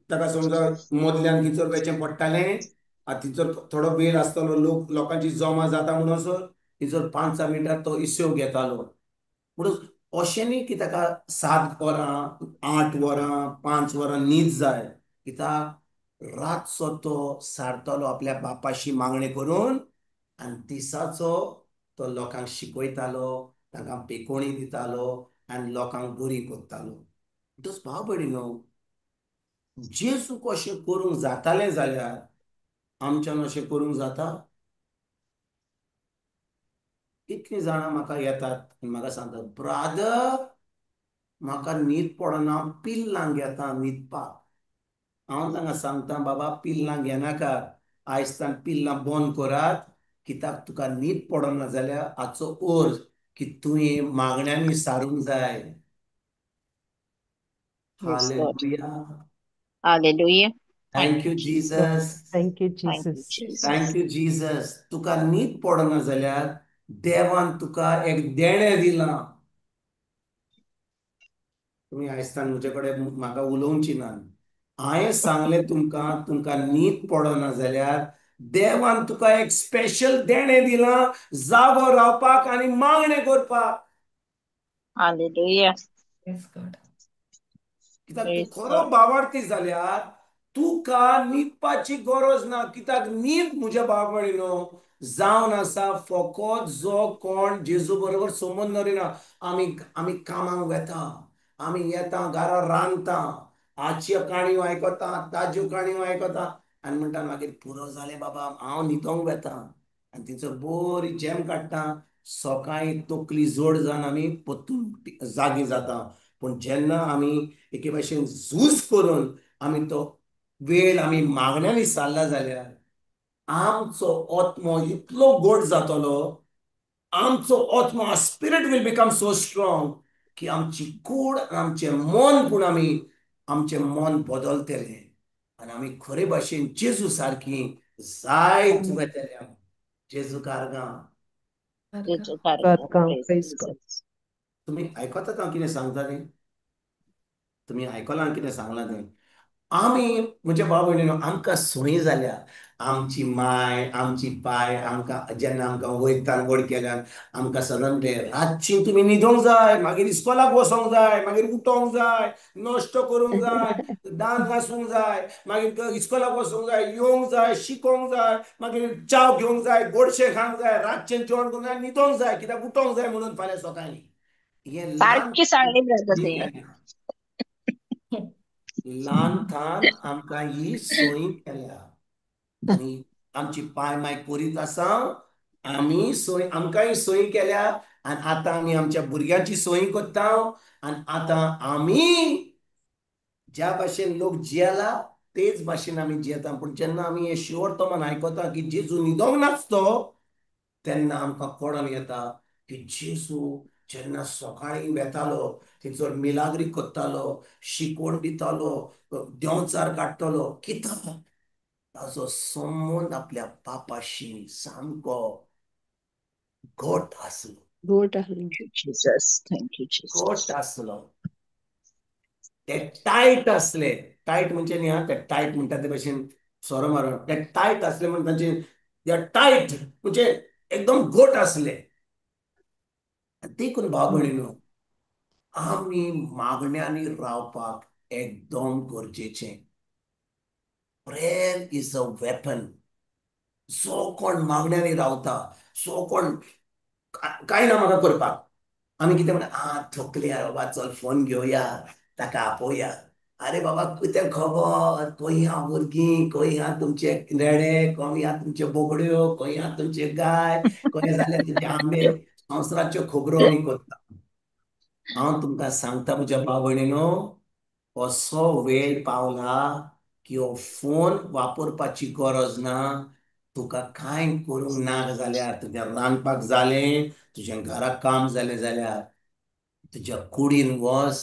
ताका समजा मदल्यान खंयसर वचचें पडटालें, थंयसर थोडो वेळ आसतालो, लोकांची जमा जाता म्हणसर थंयसर 5 मिनटां तो इसव घेतालो. म्हणून अशें न्ही की ताका 7 वरां, 8 वरां, 5 वरां न्हीद जाय. कित्याक रातचो तो सारतालो आपल्या बापाशी मागणी करून, आनी दिसाचो तो लोकांक शिकयतालो, तांकां पेकोणी दितालो आनी लोकांक बरी करतालो. म्हणटच भाव भयणीनो, जेजू कशें करूंक जातालें जाल्यार आमच्यान अशें करूंक जाता? कितलीं जाणां म्हाका येतात आनी म्हाका सांगतात, ब्रादर म्हाका न्हीद पडना, पिल्लांक घेता न्हिदपाक. हांव तांकां सांगता, बाबा पिल्लां घेनाकात, आयजच्यान पिल्लां बंद करात. कित्याक तुका न्हीद पडना जाल्यार हाचो अर्थ की तुवें मागण्यांनी सारूंक जाय. Yes God. Hallelujah. Hallelujah. Thank you Praise God. Jesus. Thank you, thank you Jesus. Jesus. Thank you Jesus. तुका न्हीद पडना जाल्यार देवान तुका एक देणें दिलां. तुमी आयजच्यान म्हजे कडेन म्हाका उलोवची ना. हांवें सांगलें तुमकां, तुमकां न्हीद पडना जाल्यार देवान तुका एक स्पेशल देणें दिलां, जागो रावपाक आनी मागणें करपाक. हालेलुया. Praise God. कित्याक तूं Praise खरो God. भावार्थी जाल्यार तुका न्हिदपाची गरज ना, कित्याक न्हीद म्हज्या भाव भयणीनो जावन आसा फकत जो कोण जेजू बरोबर संबंद दवरिना. आमी आमी कामाक वेता, आमी येता घरा रांदता, आजच्यो काणयो आयकता, ताज्यो काणयो आयकता आनी म्हणटा मागीर पुरो जालें बाबा हांव न्हिदोंक वेता आनी तिचो बरी जेम काडटा. सकाळीं तकली जड जावन आमी पत्तून जागी जाता. पूण जेन्ना आमी एके भाशेन झूज करून आमी तो वेळ आमी मागण्यांनी सारला जाल्यार आमचो आत्मो इतलो गोड जातलो, आमचो आत्मो spirit will become so strong की आमची कूड आमचें मन पूण आमचें मन बदलतलें आनी आमी खरे भाशेन जेजू सारकी जायत वेतले. जेजू कारगां. जेजू God, कारगा. God, Praise praise God. Jesus. तुमी आयकतात हांव कितें सांगता तें? तुमी आयकलां हांव कितें सांगलां तें? आमी म्हणजे भाव भयणीनो आमकां संवय जाल्या. आमची माय आमची पाय आमकां जेन्ना आमकां वयतान व्हड केल्यान आमकां सदां म्हणटले रातची तुमी न्हिदोंक जाय, मागीर इस्कॉलाक वसोंक जाय, मागीर उठोंक जाय, नश्ट करूंक जाय, दांत घासूंक जाय, मागीर इस्कॉलाक वसोंक जाय, येवंक जाय, शिकोंक जाय, मागीर च्या घेवंक जाय, गोडशें खावंक जाय, रातचें जेवण करूंक जाय, न्हिदोंक जाय कित्याक उठोंक जाय म्हणून फाल्यां सकाळीं. हें ल्हान सारकी सांगली ब्रदर तुवें. ल्हानथान आमकां ही संवय केल्या आनी आमची पाय माय करीत आसा. आमी संवय आमकांय संवय केल्या आनी आतां आमी आमच्या भुरग्यांची संवय करता आनी आतां आमी ज्या भाशेन लोक जियेला तेच भाशेन आमी जियेता. पूण जेन्ना आमी हें शिवर तोमान आयकता की जेजू न्हिदोंक नाचतो तेन्ना आमकां कळोन येता की जेजू जेन्ना सकाळीं वेतालो, थंयसर मिलाग्री करतालो, शिकवण दितालो, देंवचार काडटालो, कित्याक ताजो संबंद आपल्या बापाशी सामको घट आसलो. गोट आसलो. Thank you, Jesus. Thank you, घट Jesus. आसलो. ते टायट असले. टायट म्हणजे न्ही हा ते टायट म्हणटा ते भाशेन सोरो मारून ते टायट असले म्हणून तांचे टायट म्हणजे एकदम घट असले. देखून भाव भयणीनो आमी मागण्यांनी रावपाक एकदम गरजेचें. Prayer is a weapon. जो कोण मागण्यांनी रावता, जो कोण काय ना म्हाका करपाक, आमी कितें म्हणटा थकले बाबा चल फोन घेवया, ताका आपोवया. अरे बाबा कितें खबर, खंय आहा भुरगीं, खंय आहा तुमचे रेडे, खंय आहा तुमच्यो बोबड्यो, खंय आहा तुमचे गाय, खंय जाले तुमचे आंबे, संवसाराच्यो खबरो आमी करता. हांव तुमकां सांगता म्हज्या भाव भयणीनो असो वेळ पावला की हो फोन वापरपाची गरज ना. तुका कांय करूंक ना जाल्यार तुजें रांदपाक जालें, तुजें घरा काम जालें जाल्यार तुज्या कुडीन वच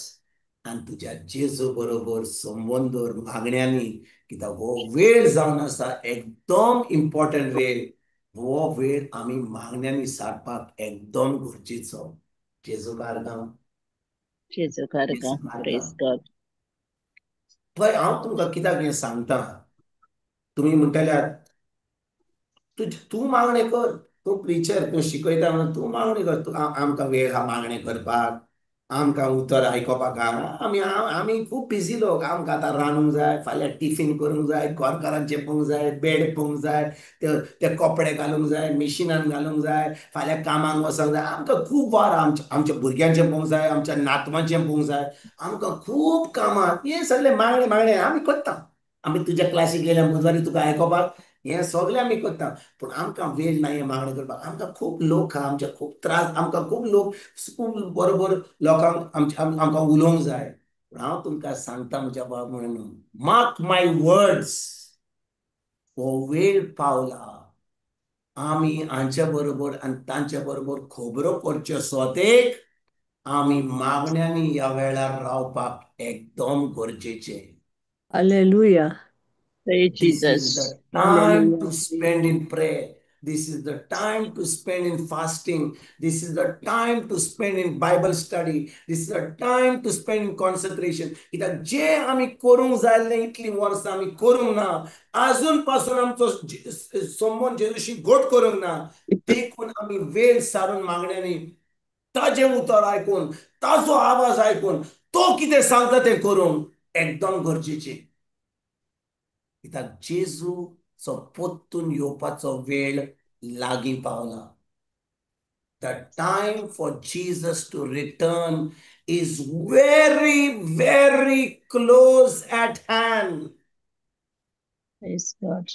आनी तुज्या जेजू बरोबर संबंद दवर मागण्यांनी. कित्याक हो वेळ जावन आसा एकदम इम्पॉर्टंट वेळ. हो वेळ आमी मागण्यांनी सारपाक एकदम गरजेचो. जेजू कारगां. जेजू कारगा. जेजू कारगां. Praise God. पळय हांव तुमकां कित्याक हें सांगता. तुमी म्हणटल्यार तूं मागणें कर, तूं प्रिचर तूं शिकयता म्हणून तूं मागणी कर. आमकां वेळ आहा मागणें करपाक, आमकां उतर आयकोपाक आमी खूब बिजी लोक. आमकां आतां रांदूंक जाय, फाल्यां टिफीन करूंक जाय, घरकारांचें पळोवंक जाय, बेड पळोवंक जाय, ते कपडे घालूंक जाय, मिशिनान घालूंक जाय, फाल्यां कामाक वचूंक जाय. आमकां खूब वार आमच्या भुरग्यांचें पळोवंक जाय, आमच्या नातवांचें पळोवंक जाय. आमकां खूब कामां. हें सगळें मागणें मागणें आमी करता. आमी तुज्या क्लासीक गेल्या बुधवारी तुका आयकोपाक हें सगळें आमी करता. पूण आमकां वेळ ना हें मागणें करपाक. आमकां खूब लोक आहा, आमचे खूब त्रास, आमकां खूब लोक खूब बरोबर लोकांक आमकां उलोवंक जाय. पूण हांव तुमकां सांगता म्हज्या भाव भयणीनो, मार्क माय वर्ड्स, हो वेळ पावला आमी हांचे बरोबर आनी तांचे बरोबर खबरो करच्यो सोदेक आमी मागण्यांनी ह्या वेळार रावपाक एकदम गरजेचें. Hallelujah. Praise This is Jesus. the time hallelujah. to spend in prayer. This is the time to spend in fasting. This is the time to spend in Bible study. This is the time to spend in concentration. कित्याक जे आमी करूंक जाय इतली वर्सां आमी करूंक ना, आजून पासून आमचो संबंद जेजूशी घट करूंक ना, देखून आमी वेळ सारून मागण्यांनी ताजे उतर आयकून, ताजो आवाज आयकून तो कितें सांगता तें करूंक एकदम गरजेचें. कित्याक जेजूचो परतून येवपाचो वेळ लागीं पावला. The time for Jesus to return is very, very close at hand. Praise God.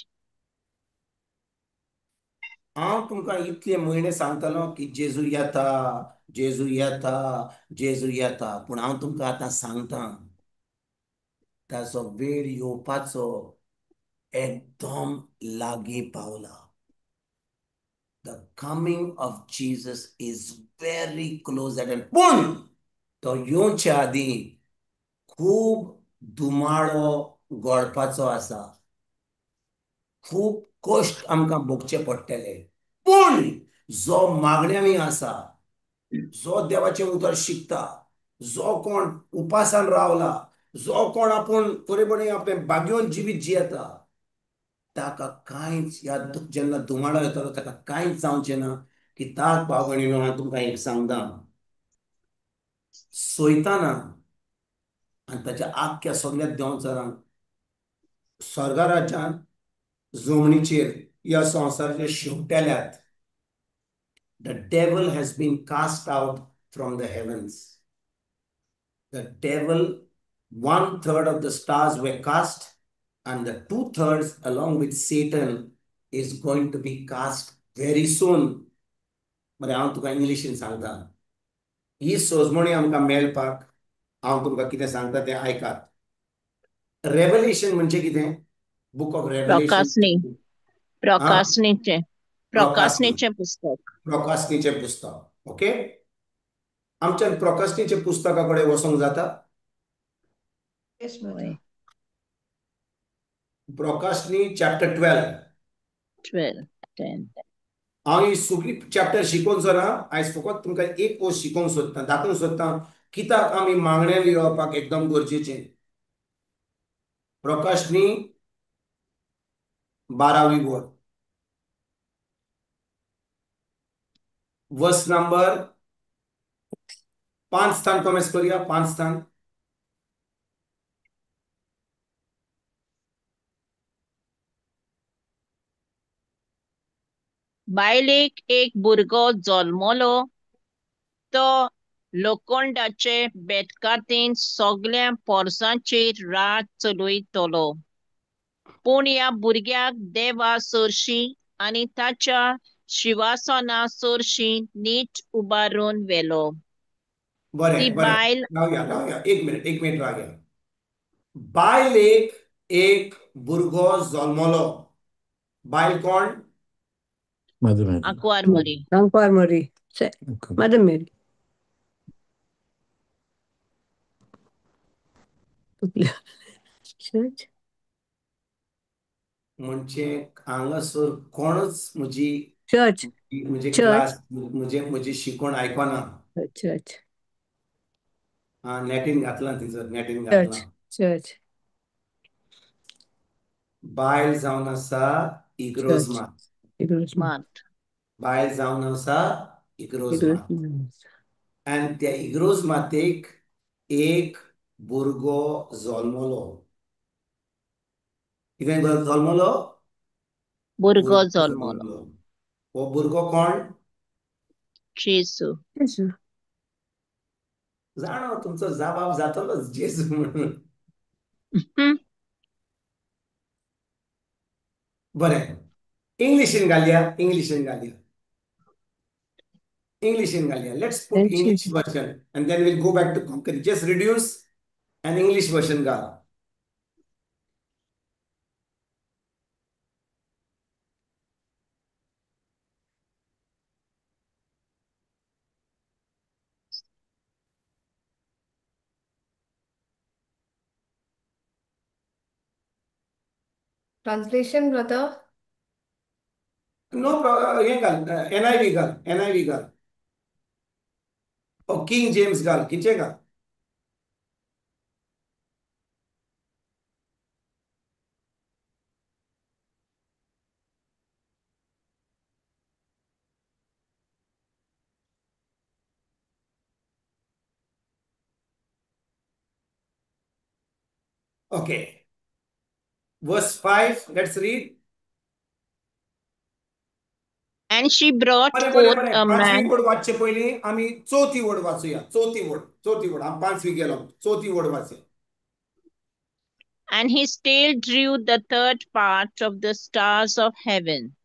हांव तुमकां इतले म्हयने सांगतलो की जेजू येता, जेजू येता, जेजू येता, पूण हांव तुमकां आतां सांगता ताचो वेळ येवपाचो एकदम लागीं पावला. The coming of Jesus is very close at hand. पूण तो येवच्या आदीं खूब दुमाळो घडपाचो आसा. खूब कश्ट आमकां भोगचे पडटले. पूण जो मागण्यांनी आसा, जो देवाचें उतर शिकता, जो कोण उपासान रावला, जो कोण आपूण बरेपणी आपलें बागेवन जिवीत जियेता, ताका कांयच जेन्ना दुमाळो येतलो ताका कांयच जावचें ना. कित्याक भाव भयणीनो, हांव तुमकां एक सांगता, सोयताना आनी ताच्या आख्ख्या सगळ्या देंवचारांक स्वर्गा राज्यांत जमनीचेर ह्या संवसाराचेर शेवटेल्यात. The devil has been cast out from the heavens. The devil, 1/3 of the stars were cast, and the 2/3 along with Satan is going to be cast very soon. बरें, हांव तुका इंग्लिशीन सांगता. ही सोजमणी आमकां मेळपाक हांव तुमकां कितें सांगता तें आयकात. रेव्हलेशन म्हणजे कितें? Book of revelation. प्रकाशनी हा, प्रकाशनीचे प्रकाशनी, प्रकाशनीचे पुस्तक. प्रकाशनीचें पुस्तक. ओके, आमच्या प्रकाशनीचे पुस्तका कडेन वचोंक जाता. Yes, brother. प्रकाशनी चॅप्टर 12. 12, 10. हांव ही सगळी चॅप्टर शिकोवचो ना. आयज फकत तुमकां एक पोस्ट शिकोवंक सोदता, दाखोवंक सोदता कित्याक आमी मागण्यांनी रावपाक एकदम गरजेचें. प्रकाशनी 12वी बोड, वर्स नंबर 5 स्थान कमेंट करूया. 5 स्थान. बायलेक एक भुरगो जल्मलो, तो लोखंडाचे बेतकातीन सगळ्या पोरसांचेर राज चलयतलो. पूण ह्या भुरग्याक देवा चडशी आनी ताच्या शिवासना चडशी नीट उबारून व्हेलो. बरें ती बरें, बायल रावया एक मिनिट रावया. बायलेक एक भुरगो जल्मलो. बायल कोण? आंकवार मरी. Ankor Mori. Mother Mary. Church. म्हणजे हांगासर कोणच Church. म्हणजे Church. क्लास म्हजी शिकोवण आयकना. Church. नेटीन घातला तिचर, नेटीन Church. घातला. Church. बायल जावन आसा इग्रोज Church. मात. मात. बायल जावन आसा इग्रोज मात. Church. आनी त्या इग्रोज मातेक एक भुरगो जल्मलो. कितें जल्मलो? भुरगो जल्मलो. हो भुरगो कोण? जेजू. जाणो तुमचो जबाब जातलोच जेजू म्हणून. बरें, इंग्लिशीन घालया. Let's put English version and then we'll go back to Konkani. Just reduce an English version घाल. Translation, brother. No problem. हे घाल, NIV घाल. ओ किंग जेम्स घाल, किचे घाल. Okay. Verse 5, let's read. And she brought बरे बरे forth बरे a पाचवी man. वड वाचचे पयली आम्ही चौथी वड वाचूया. चौथी वड हांव पांचवी गेलो. चौथी वड वाचूया. And he still drew the third part of the stars of heaven,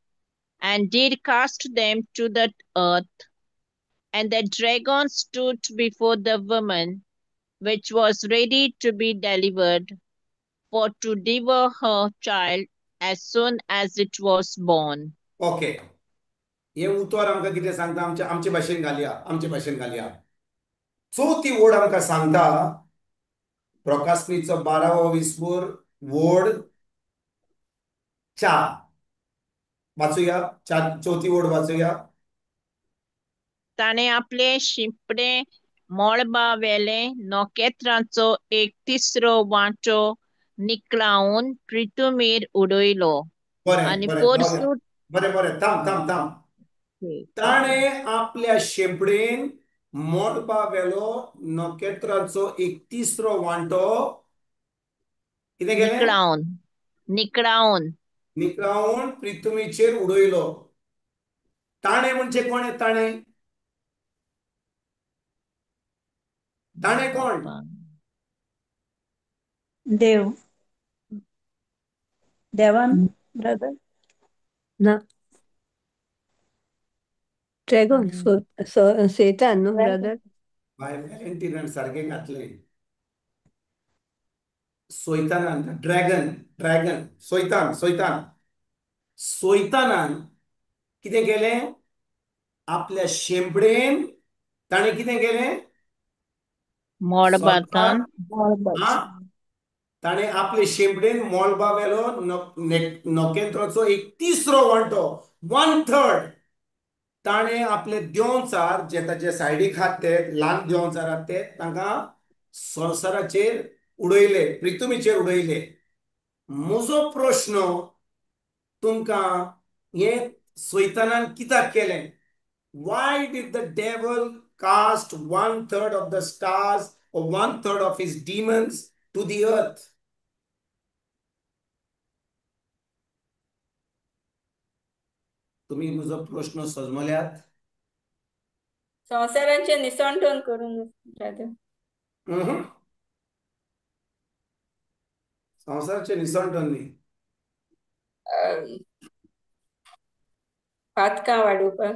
and did cast them to the earth. And the dragon stood before the woman, which was ready to be delivered, for to devour her child as soon as it was born. Okay. हे उतर आमकां कितें सांगता आमचे भाशेन घालया. चौथी वड आमकां सांगता प्रकाशनीचो 12वो विस्पूर वड 4 वाचूया. चौथी वड वाचूया. ताणे आपले शिंपडे मळबावेले नोकेत्रांचो एक तिसरो वांटो निकळावून पृथ्वीर उडयलो. बरें आणि बरें पोरसूट बरें थांब. ताणे आपल्या शेंपडेन मळबावेलो नोकेत्रांचो एक तिसरो वांटो कितें केलें? निकळावून पृथ्वीचेर उडयलो. ताणे म्हणजे कोण? ताणे कोण? देवान ब्रदर ना ड्रॅगन सेतान न्हू ब्रदर. व्हॅलेंटिनान सारकें घातलें. सोयतानान ड्रॅगन सोयतानान कितें केलें? आपल्या शेंपडेन ताणें कितें केलें? मळबातान ताणें आपले शेंपडेन मळबावेलो नोकेत्राचो एक तिसरो वांटो 1/3 ताणें आपले देंवचार जे ताचे सायडीक आहात ते ल्हान देंवचार आहात ते तांकां संवसाराचेर उडयले, पृथ्वीचेर उडयले. म्हजो प्रश्न तुमकां हें सोयतानान कित्याक केलें? Why did the devil cast 1/3 of the stars or 1/3 of his demons to the earth? तुम्ही म्हजो प्रश्न समजल्यात? संवसारांचे निसंटन करून संवसाराचे निसंटन न्ही. पातकां वाडोवपाक.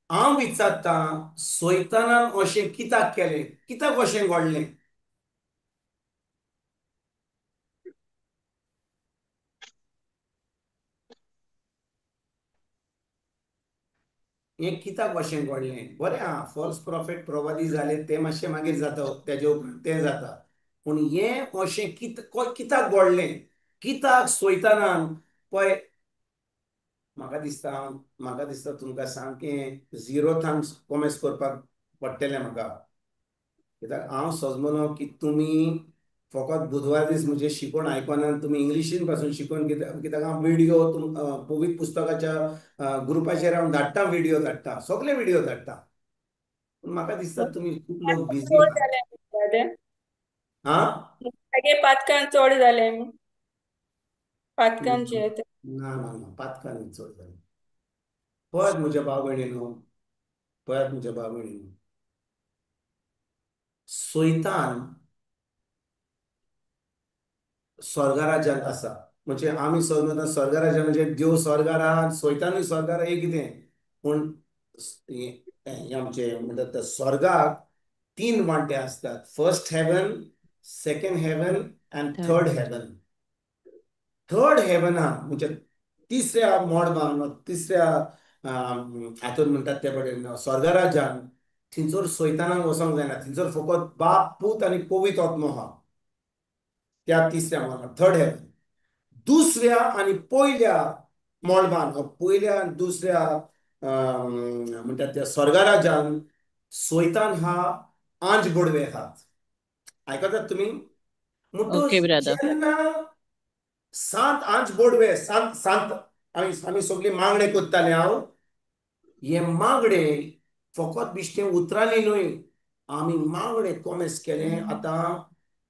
हांव विचारता सोयतानान अशें कित्याक केलें? कित्याक अशें घडलें? हें कित्याक अशें घडलें? बरें आहा, फॉल्स प्रॉफेट प्रवादी जाले ते मातशें मागीर जाता, तेजे उपरांत तें जाता. पूण हें अशें कित्याक घडलें? कित्याक सोयतानान पळय म्हाका दिसता तुमकां सामकें झिरो थँक्स कॉमेंट्स करपाक पडटलें म्हाका. कित्याक हांव समजलो की तुमी फकत बुधवार दीस म्हजें शिकवण आयकना, तुमी इंग्लिशीन पासून शिकून कित्याक हांव व्हिडिओ पवित्र पुस्तकाच्या ग्रुपाचेर हांव धाडटा, व्हिडिओ धाडटा, सगळे व्हिडिओ धाडटा. पूण म्हाका दिसता तुमी खूब लोक बिजी आहात. पातकां चड जाले पातकांचे ना पातकांनी चड जाले. पळयात म्हज्या भाव भयणीनो, सोयतान स्वर्गराज्यांत आसा. म्हणजे आमी समजता स्वर्गराज्य म्हणजे देव स्वर्गार आहा, सोयतानूय स्वर्गार एक कितें. पूण आमचे म्हणटात ते स्वर्गाक 3 वांटे असतात. First heaven, second heaven and third heaven. Third हेवनाक म्हणजे तिसऱ्या मोडबान, तिसऱ्या हातून म्हणटात ते पळय स्वर्गराज्यान थंयसर सोयतानाक वचोंक जायना. थंयसर फकत बाप, पूत आनी पवित्र आत्मो आहा. त्या तिसऱ्या मोडबान थर्ड हेवन. दुसऱ्या आनी पयल्या मोडबान, पयल्या आनी दुसऱ्या म्हणटात त्या स्वर्गराज्यान सोयतान हा, आंज बोडवे आहात. आयकतात तुमी? म्हणटूच जेन्ना 7 आंज बोडवे, 7 आमी सगळी मागणे कोत्ताले. हांव हे मागणे फकत बिश्टें उतरांनी न्हय, आमी मागणे कॉमेस केले. आतां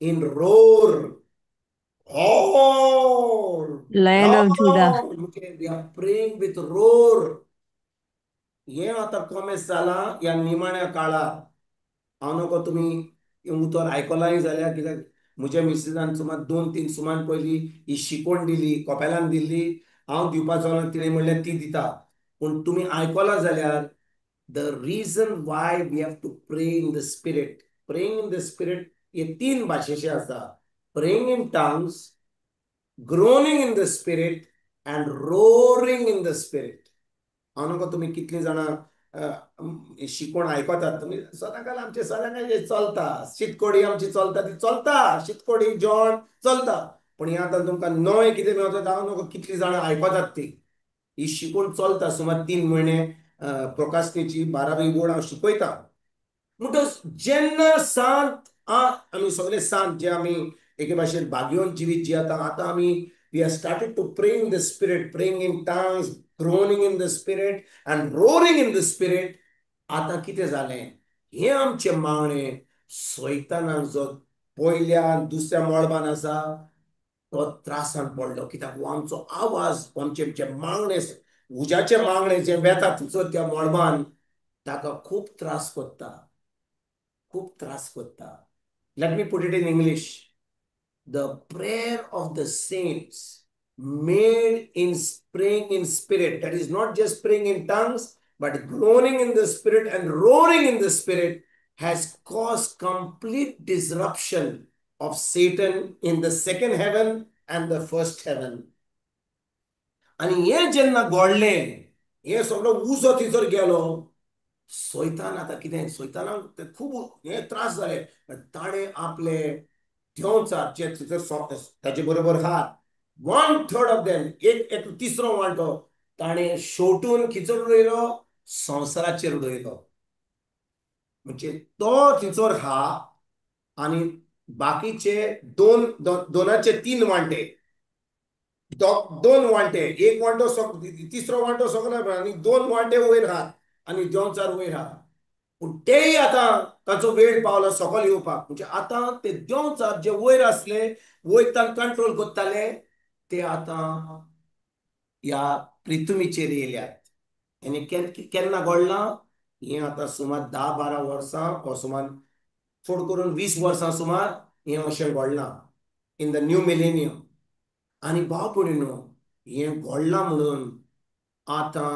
in roar. Roar. Lion of Judah. Roar. Okay, we are praying with roar. हे आता कॉमेस जाला या निमाण्या काळात. हांव नको तुम्ही उतर आयकलाय जाल्यार कित्याक म्हज्या मिसेसान सुमार 2-3 सुमान पयलीं ही शिकवण दिली, कॉपेलान दिल्ली. हांव दिवपाचो ना, तिणें म्हणलें ती दिता. पूण तुमी आयकलां जाल्यार the reason why we have to pray in the spirit. Praying in the spirit हे 3 भाशेचे आसा. Praying in tongues, groaning in the spirit and roaring in the spirit. हांव नका तुम्ही कितलीं जाणां शिकवण आयकतात. तुमी सदांकाल आमचे सदांकाल चलता, शीतकोडी आमची चलता ती चलता, शीतकोडी जेवण चलता. पूण हे आतां तुमकां नवें कितें मेळटा हांव नका कितलीं जाणां आयकतात ती. ही शिकवण चलता सुमार 3 म्हयने. प्रकाशनेची 12वी बोर्ड हांव शिकयता. म्हणटच जेन्ना सांत आमी सगळे सांत जे आमी एके भाशेन भागयोन जिवीत जियेता, आतां आमी we have started to pray in the spirit, praying in tongues, groaning in the spirit and roaring in the spirit. आता कितें जालें, हे आमचे मागणे सैतानान जो पयल्या दुसऱ्या मळबान आसा तो त्रासान पडलो. कित्याक हो आमचो आवाज, आमचे जे मागणे, उज्याचे मागणे जे वेता थंयसर त्या मळबान, ताका खूब त्रास कोत्ता, खूब त्रास कोत्ता. Let me put it in English. The prayer of the saints made in praying in spirit, that is not just praying in tongues but groaning in the spirit and roaring in the spirit, has caused complete disruption of Satan in the second heaven and the first heaven. आणि हे जेन्ना घडलें, हे सगळो उजो थंयसर गेलो, सैतान आता कितें, सैतानाक खूब हे त्रास जाले. ताणें आपले देंवचार जे ताचे बरोबर आहात, 1/3 ऑफ देम, एक तिसरो वांटो ताणें शेवटून खिचून उडयलो, संवसाराचेर उडयलो. म्हणजे तो थंयसर आहा आनी बाकीचे दोनाचे 3 वांटे, 2 वांटे, एक वांटो तिसरो वांटो सगळो आनी 2 वांटे वयर आहात आनी देंवचार वयर आहा. पूण तेय आतां ताचो वेळ पावलो सकयल येवपाक. म्हणजे आतां ते देंवचार जे वयर आसले, वयर कंट्रोल करताले, ते आतां ह्या पृथ्वीचेर येयल्यात. आनी केन्ना घडलां, हें आतां सुमार 10-12 वर्सां, वा सुमार चड करून 20 वर्सां सुमार हें अशें घडलां इन द न्यू मिलेनियम. आनी भाव भयणीनो, हें घडलां म्हणून आतां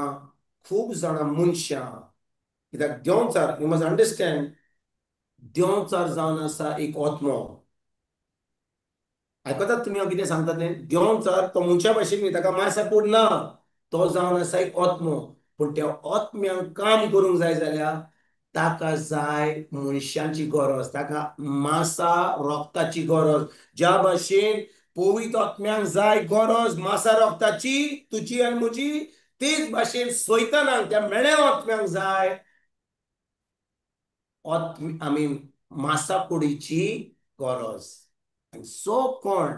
खूब जाणां मनशां, कित्याक देंवचार, यू मस्ट अंडरस्टँड, देंवचार जावन आसा एक आत्मो. आयकतात तुमी हांव कितें सांगता तें? देंवचार तो मनशा भाशेन न्ही, ताका मायसापूड ना, तो जावन आसा एक आत्मो. पूण त्या आत्म्यांक काम करूंक जाय जाल्यार ताका जाय मनशांची गरज, ताका मांसा रोगताची गरज. ज्या भाशेन पवित्र आत्म्यांक जाय गरज मांसा रोगताची, तुजी आनी म्हजी, तेच भाशेन सैतानाक, त्या मेळ्या आत्म्यांक जाय आमी मांसा कुडीची गरज. जो कोण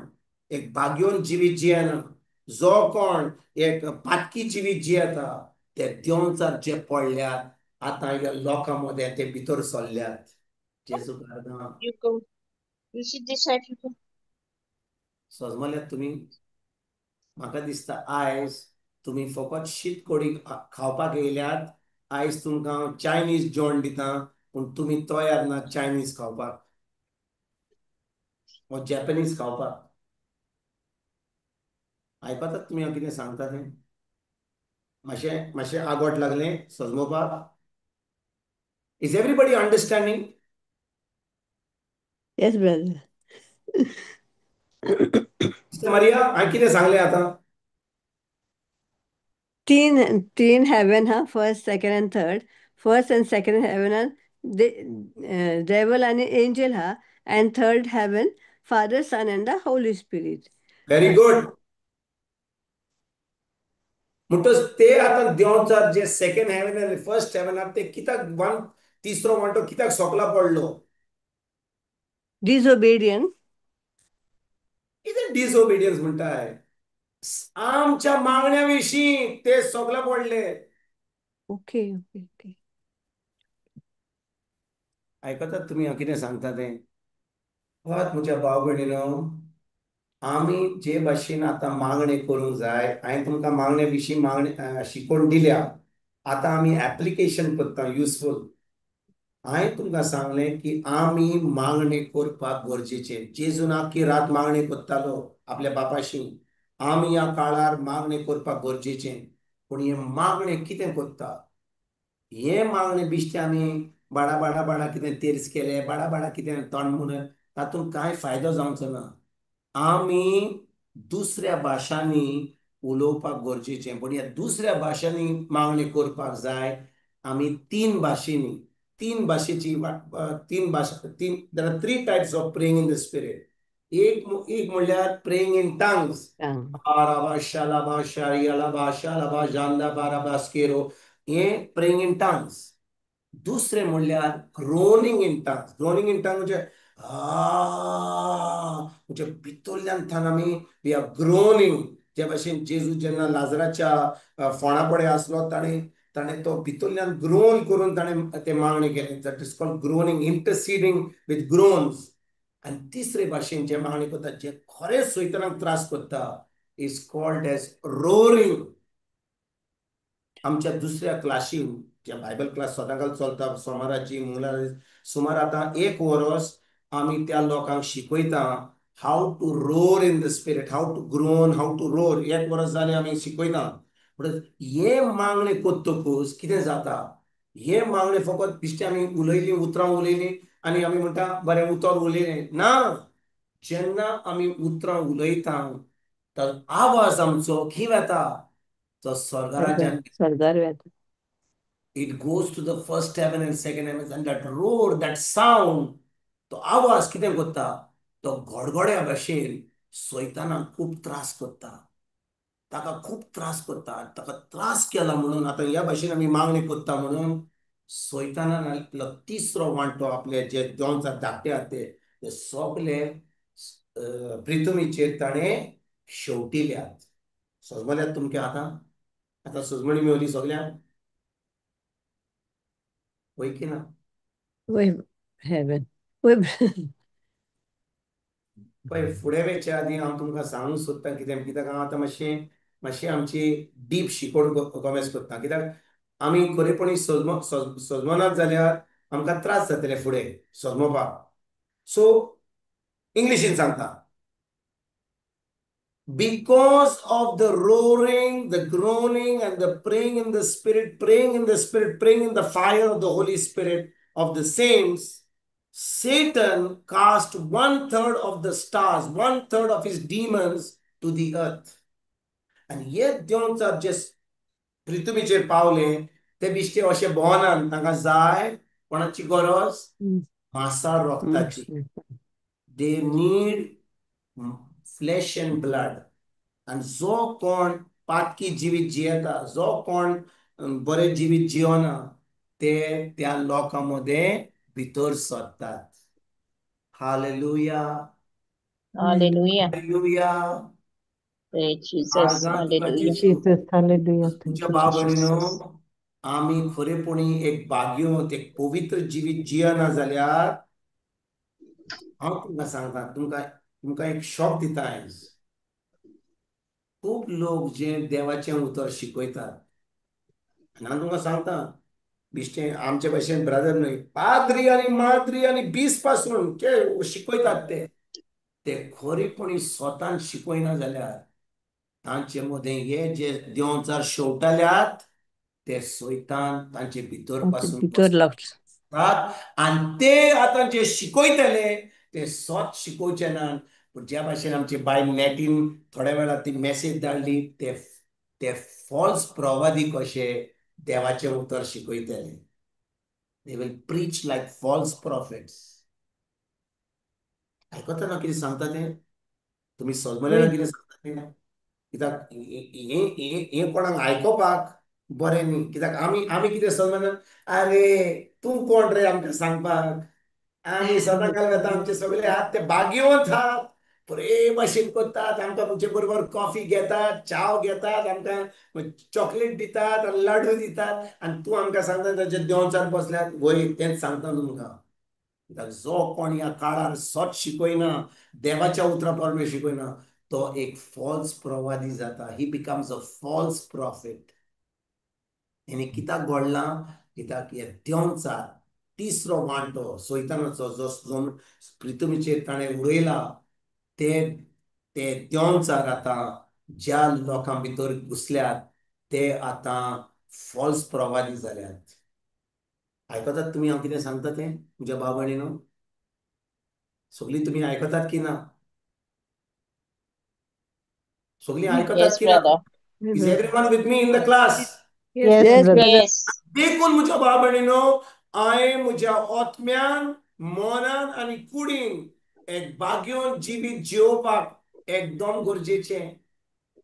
एक भाग्योन जिवीत जियेना, जो कोण एक पातकी जिवीत जियेता, ते देंवचार जे पडल्यात आतां ह्या लोकांमध्ये ते भितर सरल्यात. जेजू कार्दां You go. You sit this side, you go. सजमल्यात तुमी. म्हाका दिसता आयज तुमी फकत शीत कडी खावपाक येयल्यात. आयज तुमकां चायनीज जेवण दिता, पूण तुमी तयार ना चायनीज खावपाक वा जॅपनीज खावपाक. आयकतात तुमी हांव कितें सांगता तें? मातशें आगोट लागलें सजमोवपाक. Is everybody understanding? Yes, brother. Maria, हांवें कितें सांगलें आतां? तीन heaven, huh? First, second, and third. First and second heaven are the devil and angel, huh? And third heaven, Father, Son, and the Holy Spirit. Very good. म्हणटच ते आतां देंवचार जे सेकंड हेवन आनी फर्स्ट हेवनार, ते कित्याक तिसरो वांटो कित्याक सोकला पडलो? Disobedient. कितें डिसओबिडियन्स म्हणटाय? आमच्या मागण्या विशीं ते सोगले पडले. Okay. आयकतात तुमी हांव कितें सांगता तें? हत म्हज्या भाव भयणीनो, आमी जे भाशेन आतां मागणे करूंक जाय, हांवें तुमकां मागणे विशीं शिकोवन दिल्या. आतां आमी ऍप्लिकेशन करता युजफूल. हांवें तुमकां सांगलें की आमी मागणे करपाक गरजेचें. जेजून आख्खी रात मागणे करतालो आपल्या बापाशी. आमी ह्या काळार मागणे करपाक गरजेचें. पूण हे मागणे कितें करता? हे मागणे बिश्टे आमी बाडा बाडा बाडा कितें तेर्स केले, बाडा बाडा कितें तोंड म्हणून तातूंत कांय फायदो जावचो ना. आमी दुसऱ्या भाशांनी उलोवपाक गरजेचें. पूण ह्या दुसऱ्या भाशांनी मागणी करपाक जाय. आमी तीन भाशेची तीन there are 3 types of praying in the spirit. एक म्हणल्यार प्रेइंग इन टंग्स. हे प्रेइंग इन टंग्स. दुसरे म्हणल्यार groaning in tongues. Groaning in tongue म्हणजे म्हणजे भितरल्यान आमी वी आर ग्रोनिंग. जे भाशेन जेजू जेन्ना लाजराच्या फोंडा पडे आसलो ताणें तो भितरल्यान ग्रोन करून ताणें ते मागणी केली. That is called groaning, interceding with groans. आनी तिसरे भाशेन जे मागणी करता, जे खरेंच सैतानाक त्रास करता, इज कॉल्ड एज रोरिंग. आमच्या दुसऱ्या क्लासीन, जे बायबल क्लास सदांकाल चलता सोमाराची मंगळार, सुमार आतां 1 वर्स आमी त्या लोकांक शिकयता how to roar in the spirit, how to groan, how to roar. 1 verse जालें आमी शिकयता. म्हणटच हे मागणे कोत्तकूच कितें जाता? हे मागणे फकत बिश्टे आमी उतरां उलयलीं आनी आमी म्हणटा बरें उतर उलयलें ना. जेन्ना आमी उतरां उलयता तर आवाज आमचो खंय वता? तो स्वर्गाराज्यांत. सरदार वेता. It goes to the first heaven and second heaven, and that roar, that sound, तो आवाज कितें करता? तो गडगड्या भाशेन सैतानाक खूब त्रास करता. ताका खूब त्रास करता. ताका त्रास केला म्हणून आतां ह्या भाशेन आमी मागणी करता म्हणून सैतानान आपलो तिसरो वांटो, आपले जे देंवचार धाकटे आहात ते सगळे पृथ्वीचेर ताणें शेवटिल्यात. समजल्यात तुमकां आतां? आतां सजमणी मेवली सगळ्यांक? वय की ना? वय हेवन. वय पळय, फुडें वयचे आदीं हांव तुमकां सांगूंक सोदतां कित्याक हांव आतां मातशी आमची डीप शिकवण गोमेज करता. कित्याक आमी खरेपणी सजमनात जाल्यार आमकां त्रास जातले फुडें सजमोवपाक. सो इंग्लिशीन सांगता. Because of the roaring, the groaning, and the praying in the Spirit, praying in the Spirit, praying in the fire of the Holy Spirit of the saints, Satan cast 1/3 of the stars, 1/3 of his demons to the earth. And yet, देंवचार जे पृथ्वीचेर पावले ते बिश्टे अशे भोंवनात. तांकां जाय कोणाची गरज? मांसा रोगताची. They need flesh and blood. आणि जो कोण पातकी जिवीत जियेता, जो कोण बरे जिवीत जियोना, ते त्या लोकांमध्ये भितर सरतात. Hallelujah, Hallelujah. Hallelujah. Praise Jesus. Hallelujah. Jesus, hallelujah. Thank तुमच्या you, भाव Jesus. भयणीनो, आमी खरेपणी एक भाग्यवंत, एक पवित्र जिवीत जियना जाल्यार हांव तुमकां सांगता, तुमकां एक शॉक दिता. आयज खूब लोक जे देवाचें उतर शिकयतात, आनी हांव तुमकां सांगता, बिश्टे आमचे भाशेन ब्रदर न्हय, पाद्री आनी माद्री आनी बीस पासून जे शिकयतात ते खरेपणी स्वतान शिकयना जाल्यार तांचे मदें हे जे देंवचार शेवटाल्यात ते सैतान तांचे भितर पासून भितर बसतात. आनी ते आतां जे शिकयतले ते स्वत शिकोवचे ना. पूण ज्या भाशेन आमची बायल नॅटीन थोड्या वेळार ती मॅसेज धाडली, ते फॉल्स प्रवादी कशे देवाचें उतर शिकयतले. They will preach like false prophets. आयकता ना कितें सांगता ते? तुमी सजमले ना कितें सांगता ते? कित्याक हे कोणाक आयकोपाक बरें न्ही. कित्याक आमी कितें समजना, अरे तूं कोण रे आमकां सांगपाक? आमी सदांकाळ वता, आमचे सगळे आहात ते भाग्यवंत आहात, बरे भाशेन करतात, आमकां आमचे बरोबर कॉफी घेतात, चाव घेतात, आमकां चॉकलेट दितात, लाडू दितात, आनी तूं आमकां सांगता ताचे देंवचार बसल्यात. वय तेंच सांगता तुमकां. जो कोण ह्या काळार सच शिकयना, देवाच्या उतरा परमे शिकयना, तो एक फॉल्स प्रवादी जाता. He becomes a false prophet. हेणे कित्याक घडलां? कित्याक हे देंवचार तिसरो वांटो सैतानाचो जो पृथ्वीचेर ताणें उडयला, ते ते देंवचार आतां ज्या लोकां भितर घुसल्यात ते आतां फॉल्स प्रवादी जाल्यात. आयकतात तुमी हांव कितें सांगता तें तुमच्या भाव भयणीनो? सगळीं तुमी आयकतात की ना? सगळीं आयकतात Yes, की ना? brother. Is everyone with me in the class? Yes, Yes, brother. brother. Yes. देखून म्हज्या भाव भयणीनो, हांवें म्हज्या आत्म्यान, मनान आनी कुडीन एक बागेवन जिवीत जिवोवपाक एकदम गरजेचें.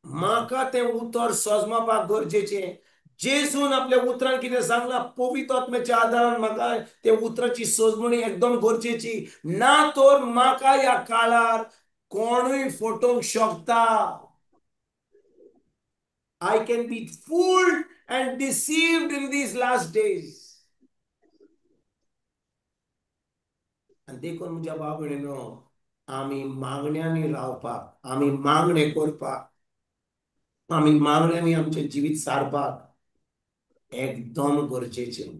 म्हाका तें उतर सोजमापाक गरजेचें. जेजून आपल्या उतरान कितें सांगलां, पवित्र आत्म्याच्या आदारान म्हाका ते उतराची सोजमणी एकदम गरजेची. ना तर म्हाका ह्या काळार कोणूय फटोवंक शकता. I can be fooled and deceived in these last days. आनी देखून म्हज्या भाव भयणीनो, आमी मागण्यांनी रावपाक, आमी मागणे करपाक, आमी मागण्यांनी आमचें जिवीत सारपाक एकदम गरजेचें.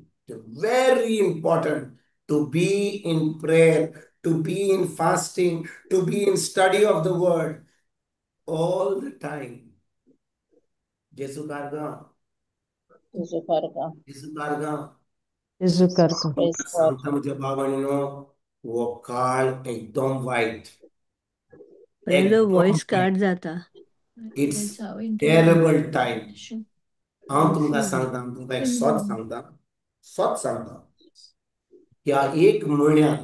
Very important to be in prayer, to be in fasting, to be in study of the word all the time. जेसू Karga, Jesu karga. जेसू कारगा. जेजू करता. Praise God. सांगता म्हज्या भाव भयणीनो, हो काळ एकदम वायट, तुझा एकदम व्हॉइस वायट. काट जाता. It's terrible time. हांव तुमकां सांगता, हांव तुमकां एक सच सांगता, ह्या एक म्हयन्यान,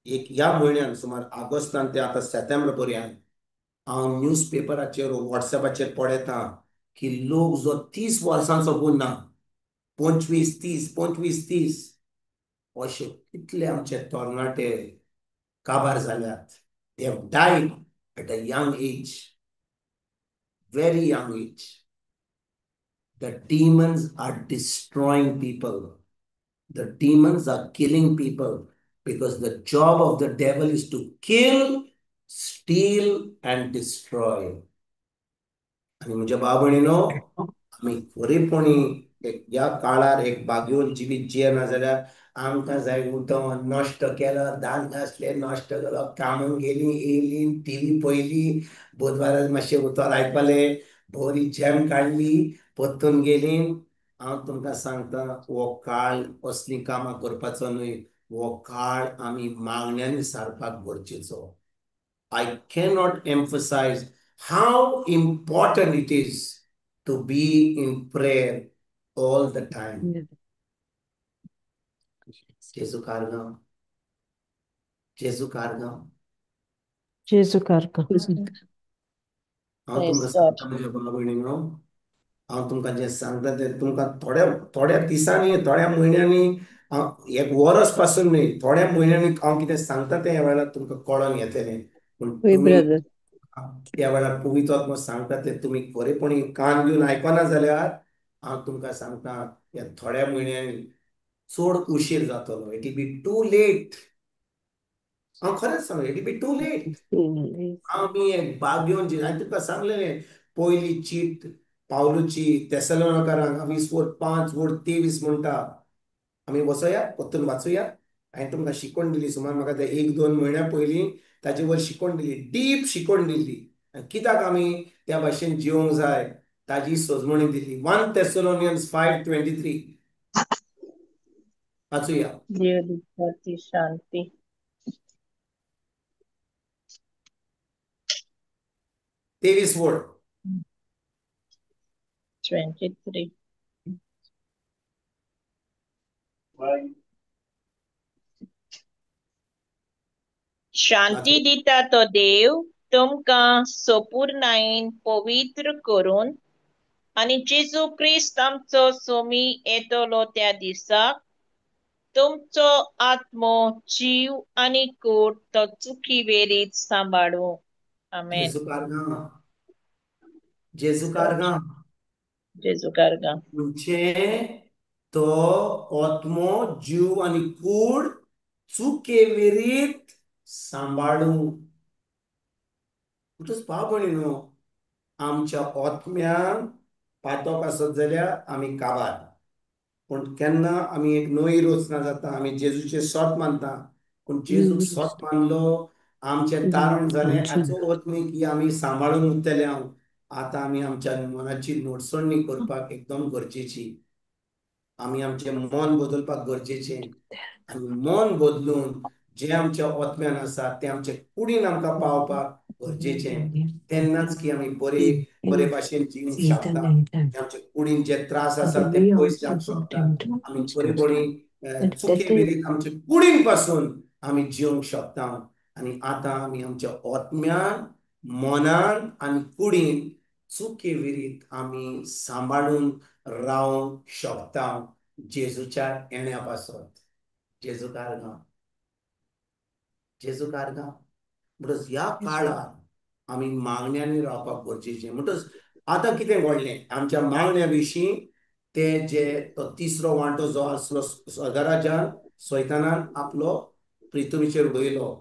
ह्या म्हयन्यान सुमार ऑगस्टान ते आतां सप्टेंबर पर्यंत हांव न्यूज पेपराचेर व्हॉट्सएपाचेर पळयता की लोक जो 30 वर्सांचो ना, 25-30 अशे कितले आमचे तरणाटे काबार जाल्यात. They have died at a young age, very young age. The demons are destroying people. The demons are killing people because the job of the devil is to kill, steal, and destroy. आणि म्हज्या भाव भयणीनो, आमी खरेपणी ह्या काळार एक बागेवन जिवीत जियेना जाल्यार आमकां जाय उठोन नश्ट केलं, दान घासले, नश्ट केलो, कामांक गेलीं, येयलीं, टीव्ही पळयली, बुधवारा मातशें उतर आयकले, बरी जेम काडली, परतून गेलीं. हांव तुमकां सांगता, हो काळ असलीं कामां करपाचो न्हय. हो काळ आमी मागण्यांनी सारपाक गरजेचो. I cannot emphasize how important it is to be in prayer all the time. जेजू कारगा, जेजू कारगा. जेजू करता. हांव Praise तुमकां God. सांगता म्हज्या भाव भयणीनो, हांव तुमकां जें सांगता तें तुमकां थोड्या दिसांनी, थोड्या म्हयन्यांनी, एक वर्स पासून न्हय, थोड्या म्हयन्यांनी हांव कितें सांगता तें ह्या वेळार तुमकां कळोन येतलें. पूण होय तुमी ब्रदर. त्या वेळार पवित्र आत्मा सांगता ते तुमी खरेपणी कान दिवन आयकना जाल्यार हांव तुमकां सांगता, ह्या थोड्या म्हयन्यांनी चड उशीर जातलो. It will be too late. हांव खरेंच सांगता, it will be too late. आमी एक बागेवन हांवें तुका सांगलेलें, पयली चीट पावलुची तेसलोनिकांक 20:5-23 म्हणटा. आमी बसोया, परतून वाचुया. हांवें तुमकां शिकवण दिली, सुमार म्हाका ते 1-2 म्हयन्या पयलीं ताचे वयर शिकवण दिली, डीप शिकवण दिल्ली. कित्याक आमी त्या भाशेन जिवंक जाय ताजी सोजमणी दिली. 1 Thessalonians 5:23 वाचुया. देव दिवची शांती. 23 वड. 23. शांती दिता तो देव तुमकां संपूर्णायेन पवित्र करून आनी जेजू क्रिस्त आमचो सोमी येतलो त्या दिसाक तुमचो आत्मो, जीव आनी कूड तो चुकी वेरीत सांबाळूं. आमेन. जेजू कारगा, जेजू कारगा. जेजू कारगा. म्हणजे तो आत्मो, जीव आनी कूड चुकेवेरीत सांबाळूंक. म्हणटच भाव भयणीनो, आमच्या ओतम्यान पातोक आसत जाल्यार आमी काबार. पूण केन्ना आमी एक नवी रचना जाता, आमी जेजूचे सोत मानता. पूण जेजूक सोत मानलो, आमचें तारण जालें, हाचो अर्थ न्ही की आमी सांबाळून उरतले हांव. आतां आमी आमच्या मनाची नोटसणणी करपाक एकदम गरजेची. आमी आमचें मन बदलपाक गरजेचें. आनी मन बदलून जे आमच्या ओतम्यान आसा तें आमचे कुडीन आमकां पावपाक गरजेचें. तेन्नाच की आमी बरे भाशेन जिवंक शकता. आमच्या कुडीन जे त्रास आसा ते पयस जावंक शकता. आमी बरेपणी चुके वेरीत आमच्या कुडीन पासून आमी जिवंक शकता. आनी आतां आमी आमच्या ओतम्यान, मनान आनी कुडीन चुके वेरीत आमी सांबाळून रावंक शकता जेजूच्या येण्या पासून. जेजू कारगा. जेजू कारगा. म्हणटच ह्या काळार आमी मागण्यांनी रावपाक गरजेचें. म्हणटच आतां कितें घडलें आमच्या मागण्या विशीं, ते जे तो तिसरो वांटो जो आसलो स्वर्गराज्यान, सैतानान आपलो प्रिथवीचेर उडयलो.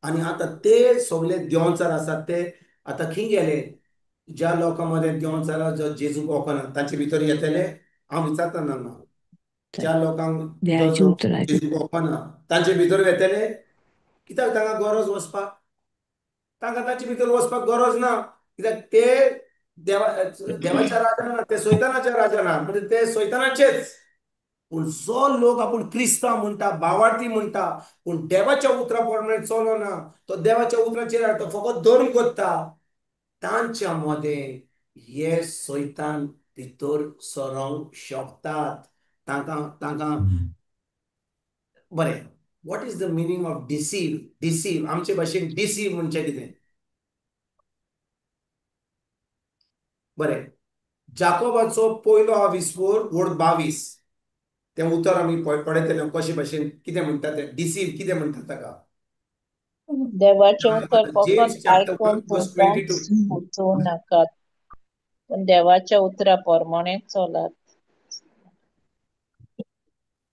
आनी आतां ते सगळे देंवचार आसात ते आतां खंय गेले? ज्या लोकां मदें देंवचार जो जेजूक वळखना तांचे भितर येतले? हांव विचारता ना. ज्या लोकांक जो जेजूक वळखना तांचे भितर येतले? कित्याक तांकां गरज वचपाक? तांकां तांचे भितर वचपाक गरज ना. कित्याक ते देवाच्या राज्यान ना, ते सैतानाच्या राज्यान आहा. म्हणजे ते सैतानाचेच. पूण जो लोक आपूण क्रिस्तांव म्हणटा, भावार्थी म्हणटा, पूण देवाच्या उतरा प्रमाणे चलोना, तो देवाच्या उतराचेर तो फकत धर्म करता, तांच्या मदें हे सैतान भितर सरोंक शकतात. तांकां बरें. What is the meaning of deceive? Deceive आमचे भाशेन डिसीव म्हणजे कितें? बरें. जाकोबाचो पयलो विस्वोर वड 22 तें उतर आमी पळयतले कशे भाशेन कितें म्हणटा ते डिसीव कितें म्हणटा ताका. देवाचें उतर जेम्स फकत चॅप्टर आयकून 1 verse तुमकांच 22. वचूं नाकात, पण देवाच्या उतरा प्रमाणे चलात.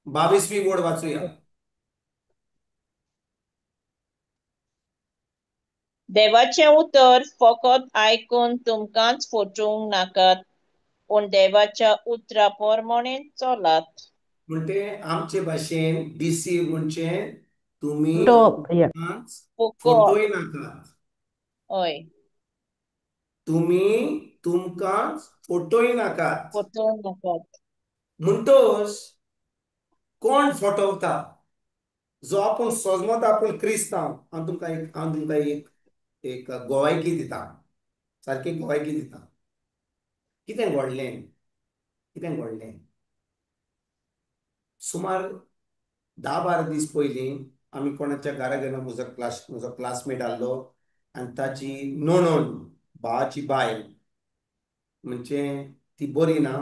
22वी वड वाचूया. देवाचें उतर फकत आयकून तुमकांच फोटोवंक नाकात, पूण देवाच्या उतरा प्रमाणे चलात. म्हणजे आमचे भाशेन डिसीव म्हणजे तुमी फकत फोटोय नाकात. हय, तुमी तुमकांच फोटोय नाकात. फोटोवंक नाकात. म्हणटोच कोण फटवता? जो आपूण समज आपूण क्रिस्तांव. हांव तुमकां एक गोवायकी दिता, सारकी गोवायकी दिता. कितें घडलें? कितें घडलें? सुमार 10-12 दीस पयलीं आमी कोणाच्या घरा गेलो. म्हजो क्लासमेट आहलो आनी ताची नणन भावाची बायल, म्हणजे ती बरी ना.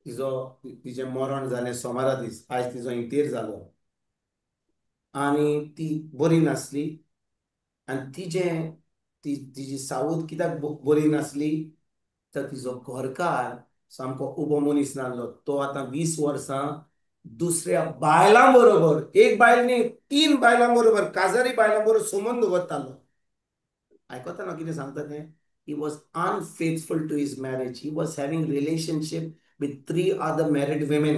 तिचें मरण जालें सोमारा दीस. आयज तिचो इंतेर जालो आनी ती बरी नासली. आनी तिची सावूत कित्याक बरी नासली तर तिचो घरकार सामको उबो मनीस नासलो. तो आतां 20 वर्सां दुसऱ्या बायलां बरोबर, एक बायल न्ही 3 बायलां बरोबर, काजारी बायलां बरोबर संबंद दवरतालो. आयकता ना कितें सांगता तें? He was unfaithful to his marriage. He was having relationship with 3 other married women.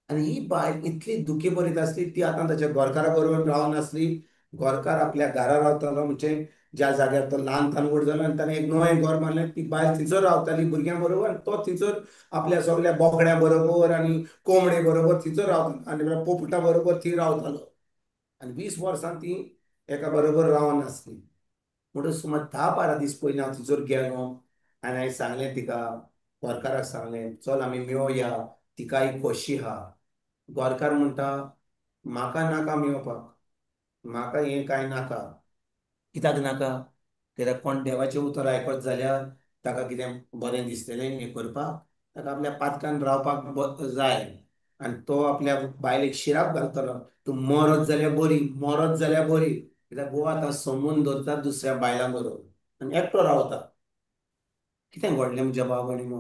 आनी ही बायल इतली दुखी बरीत आसली. ती आतां ताच्या घरकारा बरोबर रावनासली. घरकार आपल्या घरा रावतालो, म्हणजे ज्या जाग्यार तो ल्हानपण व्हड जालो आनी ताणें एक नवें घर बांदलें. ती बायल थंयसर रावताली भुरग्यां बरोबर आनी तो थंयसर आपल्या सगळ्या बोकड्यां बरोबर आनी कोंबडे बरोबर थंयसर रावतालो आनी पोपटा बरोबर थंय रावतालो. आनी 20 वर्सां ती एका बरोबर रावनासली. म्हणटच सुमार 10-12 दीस पयलीं हांव थंयसर गेलो आनी हांवें सांगलें तिका, घरकाराक सांगलें, चल आमी मेळोया, तिकाय खोशी आहा. घरकार म्हणटा, म्हाका नाका मेळोवपाक, म्हाका हें कांय नाका. कित्याक नाका? कित्याक कोण देवाचें उतर आयकत जाल्यार ताका कितें बरें दिसतलें हें करपाक. ताका आपल्या पातकान रावपाक जाय आनी तो आपल्या बायलेक शिराप घालतलो, तूं मरत जाल्यार बरी, मरत जाल्यार बरी. कित्याक वो आतां संबंद दवरता दुसऱ्या बायलां बरोबर आनी एकटो रावता. कितें घडलें म्हज्या भाव भयणीनो?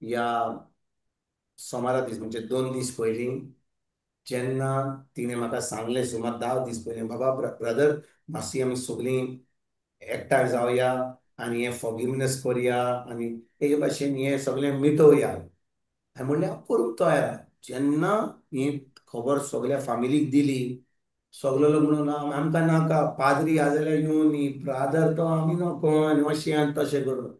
ह्या सोमारा दीस म्हणजे 2 दीस पयलीं जेन्ना तिणें म्हाका सांगलें सुमार 10 दीस पयलीं, बाबा ब्रदर मातशी आमी सगळीं एकठांय जावया आनी हें फॉरगिवनेस करया आनी हे भाशेन हें सगळें मिटोवया. हांवें म्हणलें हांव करूंक तयार आहा. जेन्ना ही खबर सगळ्या फॅमिलीक दिली, सगलो लोक म्हणून आमकां नाका, पाद्री हा जाल्यार येवन न्ही, ब्रादर तो आमी नको आनी अशें आनी तशें करून.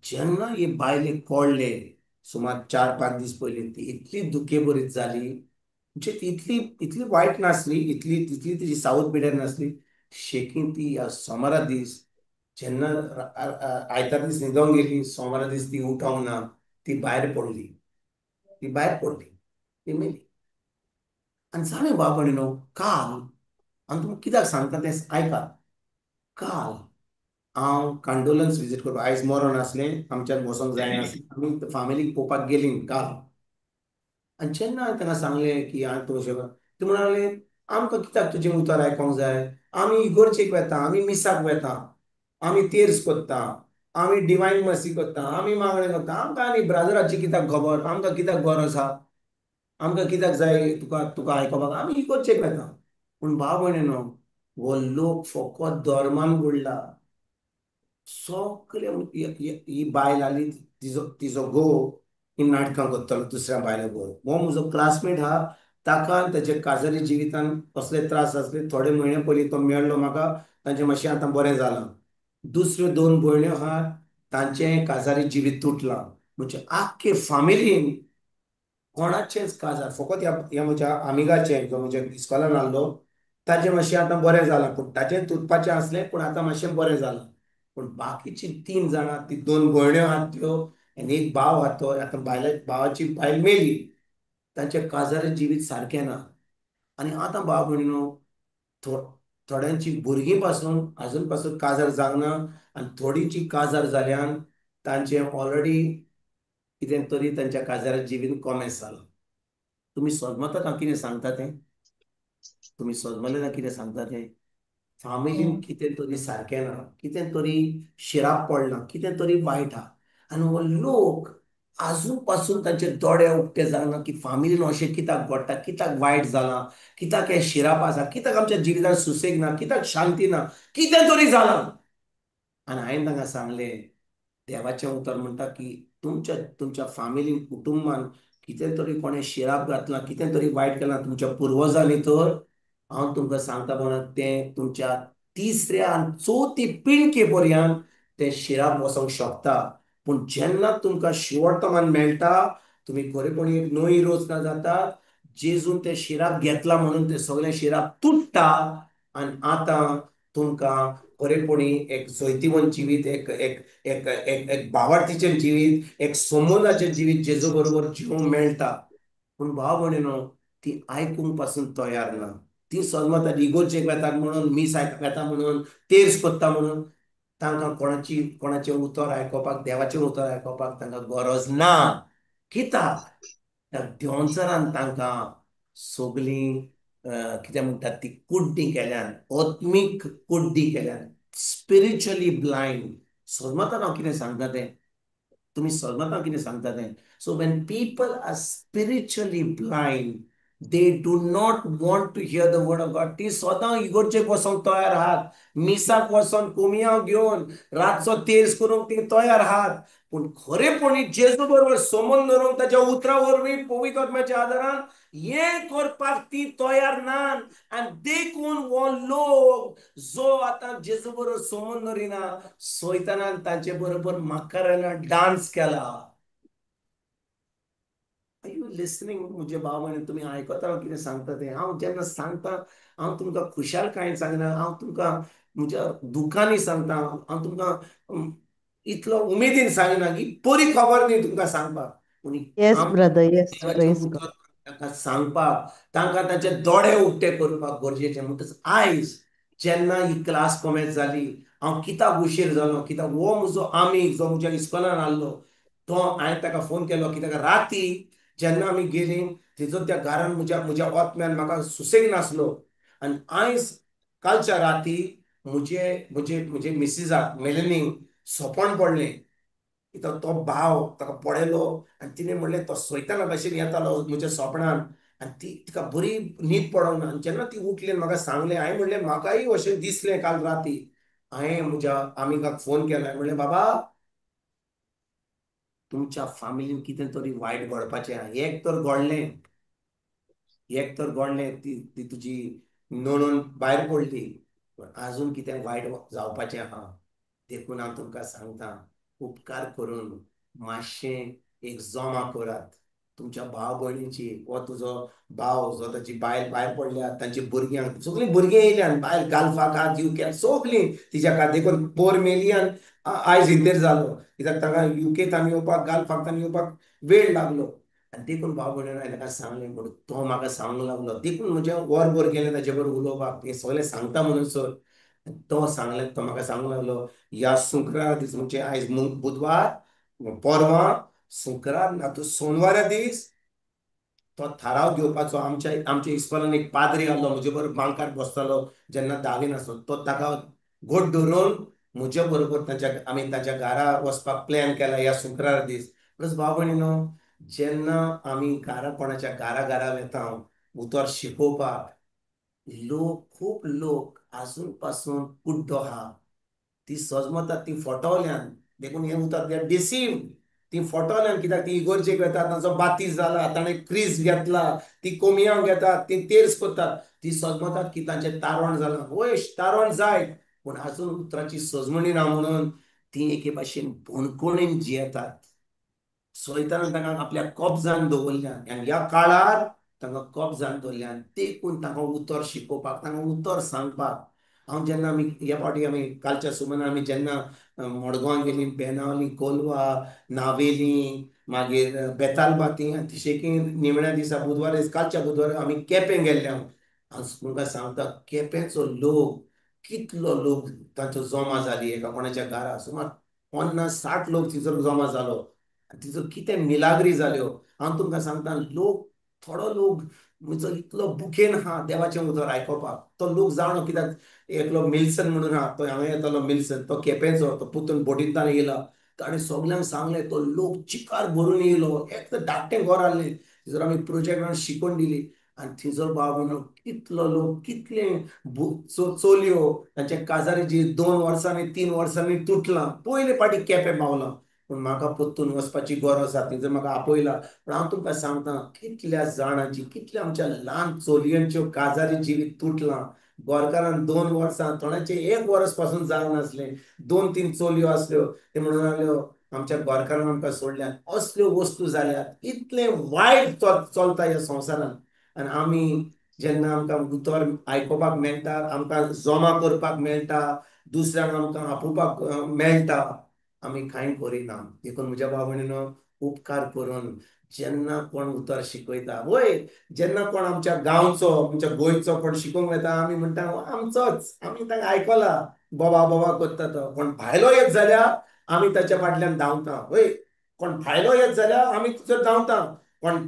जेन्ना ही बायलेक कळलें सुमार 4-5 दीस पयलीं, ती इतली दुखे भरीत जाली. म्हणजे ती इतली इतली वायट नासली, इतली तितली तिची साऊथ पिड्यार नासली. शेकीन ती ह्या सोमारा दीस जेन्ना आयतार दीस न्हिदोंक गेली, सोमारा दीस ती उठोंक ना, ती भायर पडली. ती भायर पडली, ती मेली. आनी जाणें बाब भयणीनो, काल हांव तुमकां कित्याक सांगता तें आयकात. काल हांव कांडोलन्स विजीट करपाक, आयज मरण आसलें, आमच्यान वचोंक जायनासलें, आमी फॅमिलीक पळोवपाक गेलीं काल. आनी जेन्ना हांवें तांकां सांगलें की हांव तशें ती म्हणून लागली, आमकां कित्याक तुजें उतर आयकोंक जाय, आमी इगोर्जेक वेता, आमी मिसाक वेता, आमी तेर्स कोत्ता, आमी डिवायन मर्सी कोत्ता, आमी मागणें करता, आमकां आनी ब्रादराची कित्याक खबर, आमकां कित्याक गरज आहा, आमकां कित्याक जाय तुका तुका आयकोपाक, आमी इगोर्जेक वेता. पूण भाव भयणीनो, हो लोक फकत धर्मान बुडला. सगळे ही बायल आली, तिजो तिजो घोव ही नाटकां करतालो दुसऱ्या बायले बरोबर. हो म्हजो क्लासमेट आहा, ताका आनी ताच्या काजारी जिवितान कसले त्रास आसले. थोडे म्हयने पयलीं तो मेळ्ळो म्हाका, तांचें मातशें आतां बरें जालां. दुसऱ्यो 2 भयण्यो आहा, तांचें काजारी जिवीत तुटलां. म्हणजे आख्खे फॅमिलीन कोणाचेंच काजार, फकत ह्या म्हज्या आमिगाचें जो म्हज्या इस्कॉलान आहलो, ताचें मातशें आतां बरें जालां. पूण ताचें तुटपाचें आसलें, पूण आतां मातशें बरें जालां. पूण बाकीची 3 जाणां, ती 2 भयण्यो आहात त्यो आनी एक भाव आहा तो, आतां भावाची बायल मेली, तांचें काजारी जिवीत सारकें ना. आनी आतां भाव भयणीनो, थोड्यांची भुरगीं पासून आजून पासून काजार जावंक ना, आनी थोडींची काजार जाल्यान तांचें ऑलरेडी कितें तरी तांच्या काजारा जिवीत कोमेस जालां. तुमी सजमतात हांव कितें सांगता तें? तुमी सजमले ना कितें सांगता तें? फॅमिलीन कितें तरी सारकें ना, कितें तरी शिराक पडला, कितें तरी वायट आहा. आनी हो लोक आजून पासून तांचे दोळे उक्ते जावना की फॅमिलीन अशें कित्याक घडटा, कित्याक वायट जालां, कित्याक हें शिराप आसा, कित्याक आमच्या जिवितांत सुसेग ना, कित्याक शांती ना, कितें तरी जालां. आनी हांवें तांकां सांगलें, देवाचें उतर म्हणटा की तुमच्या तुमच्या फॅमिलीन कुटुंबान कितें तरी कोणें शिराप घातला, कितें तरी वायट केलां तुमच्या पुर्वजांनी, तर हांव तुमकां सांगता म्हणून तें तुमच्या 3ऱ्या आनी 4थी पिळगे पर्यंत तें शिराप वचोंक शकता. पूण जेन्ना तुमकां शिवर्तमान मेळटा, तुमी खरेपणी एक नवी रचना जातात. जेजून तें शिराप घेतला म्हणून तें सगळें शिराप तुटता. आनी आतां तुमकां खरेपणी एक जैतिवंत जिवीत, एक एक एक एक एक भावार्थीचें जिवीत, एक संबंदाचें जिवीत जेजू बरोबर जिवंक मेळटा. पूण भाव भयणीनो, ती आयकूंक पासून तयार ना. ती सजमतात इगोर्जेक वेतात म्हणून, मीस वेता म्हणून, तेर्स कोत्ता म्हणून. तांकां कोणाचें उतर आयकोपाक, देवाचें उतर आयकोपाक तांकां गरज ना. कित्याक? त्या देंवचारान तांकां सगळीं कितें म्हणटात ती कुड्डी केल्यान, आत्मीक कुड्डी केल्यान, स्पिरिच्युअली ब्लायंड. समजता हांव कितें सांगता तें? तुम्ही समजता हांव कितें सांगता तें? So when people are spiritually blind, they do not want to hear the word of God. ती सदां इगोर्जेक वचोंक तयार आहात, मिसाक वचोन कोमयाव घेवन रातचो तेर्स करूंक ती तयार आहात. पूण खरेपणी जेजू बरोबर संबंद दवरूंक ताच्या उतरा वरवीं पवित्र आत्म्याच्या आदारान हें करपाक ती तयार नात. आनी देखून हो लोक जो आतां जेजू बरोबर संबंद दवरिना, सैतानान तांचे बरोबर माकाराना डान्स केला. आर यू लिसनिंग म्हजे भाव भयणी? तुमी आयकता हांव कितें सांगता तें? हांव जेन्ना सांगता, हांव तुमकां खुशालकायेन सांगना, हांव तुमकां म्हज्या दुखांनी सांगता. हांव तुमकां इतलो उमेदीन सांगना की बरी खबर न्ही तुमकां सांगपाक, पूण येस ब्रदर, येस, देवाचें प्रेज गॉड. उतर तांकां सांगपाक, तांकां तांचे दोळे उक्ते करपाक गरजेचें. म्हणटच आयज जेन्ना ही क्लास कोमेस जाली, हांव कित्याक उशीर जालो, कित्याक हो म्हजो आमी जो म्हज्या इस्कॉलान आहलो, तो हांवें ताका फोन केलो कित्याक राती जेन्ना आमी गेलीं, थंयसर त्या घरान म्हज्या म्हज्या आत्म्यान म्हाका सुसेग नासलो. आनी आयज कालच्या राती म्हजे म्हजे म्हजे मिसिजाक मेलनीक सोपण पडलें. कित्याक तो भाव ताका पळयलो आनी तिणें म्हणलें तो सैताना भाशेन येतालो म्हज्या सोपणान आनी तिका बरी न्हीद पडोंक ना. जेन्ना ती उठली आनी म्हाका सांगलें, हांवें म्हणलें म्हाकाय अशें दिसलें काल राती. हांवें म्हज्या आमिगाक फोन केलो. हांवें म्हणलें बाबा, तुमच्या फॅमिलीन कितें तरी वायट घडपाचें. एक तर घडलें, ती तुजी नणन भायर पडली, पण अजून कितें वायट जावपाचें आहा. देखून हांव तुमकां सांगता, उपकार करून मातशें एक जमा करात. तुमच्या भाव भयणीची वा तुजो भाव जो ताची बायल भायर पडल्या, तांची भुरग्यांक, सगळीं भुरगीं येयल्यान भायर घालपाक हात युके सगळीं तिच्या खातीर. देखून पोर मेली आनी आयज इंतेर जालो, कित्याक ताका युकेत आमी येवपाक घालपाक तांणी येवपाक वेळ लागलो. आनी देखून भाव भयणीन हांवें ताका सांगलें, म्हणून तो म्हाका सांगूंक लागलो. देखून म्हजें वरभर गेलें ताचे बरोबर उलोवपाक, हें सगळें सांगता म्हणून सर. तो सांगलें, तो म्हाका सांगूंक लागलो, ह्या शुक्रार दीस म्हणजे आयज बुधवार, परवा शुक्रार ना तो सोनवारा दीस तो थाराव घेवपाचो. आमच्या इस्कॉलान एक पाद्री आहलो, म्हजे बरोबर बांकार बसतालो जेन्ना धावेन आसलो. तो ताका घोट धरून म्हजे बरोबर आमी ताच्या घरा वचपाक प्लॅन केला ह्या शुक्रार दीस. प्लस भाव भयणीनो, जेन्ना आमी कोणाच्या घरा वेता उतर शिकोवपाक, खूप लोक आजून पासून कुड्डो आहा. ती सजमतात, ती फटवल्यान. देखून हे उतर दे डिसीव. ती फटवल्यान, कित्याक ती इगोर्जेक वेता, ताचो बातीस जाला, ताणें क्रिस घेतला, ती कोमयां घेतात, ती तेर्स करतात. ती सजमतात की तांचें तारण जालां. वय तारण जाय, पूण आजून उतराची सजमणी ना म्हणून ती एके भाशेन भोणकोणेन जियेतात. सैतानान तांकां आपल्या कब्जान दवरल्यान आनी ह्या काळार तांकां कब्जान दवरल्यान. देखून तांकां उतर शिकोवपाक, तांकां उतर सांगपाक. हांव जेन्ना ह्या फावटी आमी कालच्या सुमारान आमी जेन्ना मडगांव गेलीं, बेनावली, कोलवा, नावेली, मागीर बेतालबाती, तिशेकीन निमण्या दिसा बुधवार कालच्या बुधवार आमी केपें गेल्ले. हांव तुमकां सांगता, केपेंचो लोक, कितलो लोक तांचो जमा जाली एका कोणाच्या घरा. सुमार 50-60 लोक थंयसर जमा जालो. तितून कितें मिलाग्री जाल्यो. हांव तुमकां सांगता, थोडो लोक म्हजो इतलो बुकेन आहा देवाचें उतर आयकोपाक. तो लोक जावं, कित्याक एकलो मिल्सन म्हणून आहा, तो हांवें येतालो मिल्सन, तो केपेंचो, तो पुतून बोटींतल्यान येयला. ताणें सगल्यांक सांगलें, तो लोक चिकार भरून येयलो. एक तर धाकटें घर आहलें, थंयसर आमी प्रोजेक्टान शिकोवन दिली. आनी थंयसर बाबा कितलो लोक, कितले चलयो, तांचे काजारी जी 2 वर्सांनी 3 वर्सांनी तुटलां. पयले फावटी केपें पावलां, पूण म्हाका परतून वचपाची गरज आसा. थंयसर म्हाका आपयला. पूण हांव तुमकां सांगता, कितल्या जाणांची, कितल्या आमच्या ल्हान चलयांच्यो काजारी जिवीत तुटलां. गोरकारान 2 वर्सां, थोड्यांचे 1 वर्स पासून जावं नासलें. 2-3 चलयो आसल्यो, ते म्हणून लागल्यो आमच्या गोरकारान आमकां सोडल्यान. असल्यो वस्तू जाल्यात. इतलें वायट चलता ह्या संवसारान. आनी आमी जेन्ना आमकां उतर आयकोपाक मेळटा, आमकां जमा करपाक मेळटा, दुसऱ्यांक आमकां आपोवपाक मेळटा, आमी कांय करिना. देखून म्हज्या भाव भयणीनो, उपकार करून जेन्ना कोण उतर शिकयता, वय जेन्ना कोण आमच्या गांवचो, आमच्या गोंयचो कोण शिकोवंक येता, आमी म्हणटा आमचोच, आमी ताका आयकला, बोबा बोबा करता तो. कोण भायलो येत जाल्यार आमी ताच्या फाटल्यान धांवता. वय कोण भायलो येत जाल्यार आमी थंयसर धांवता. कोण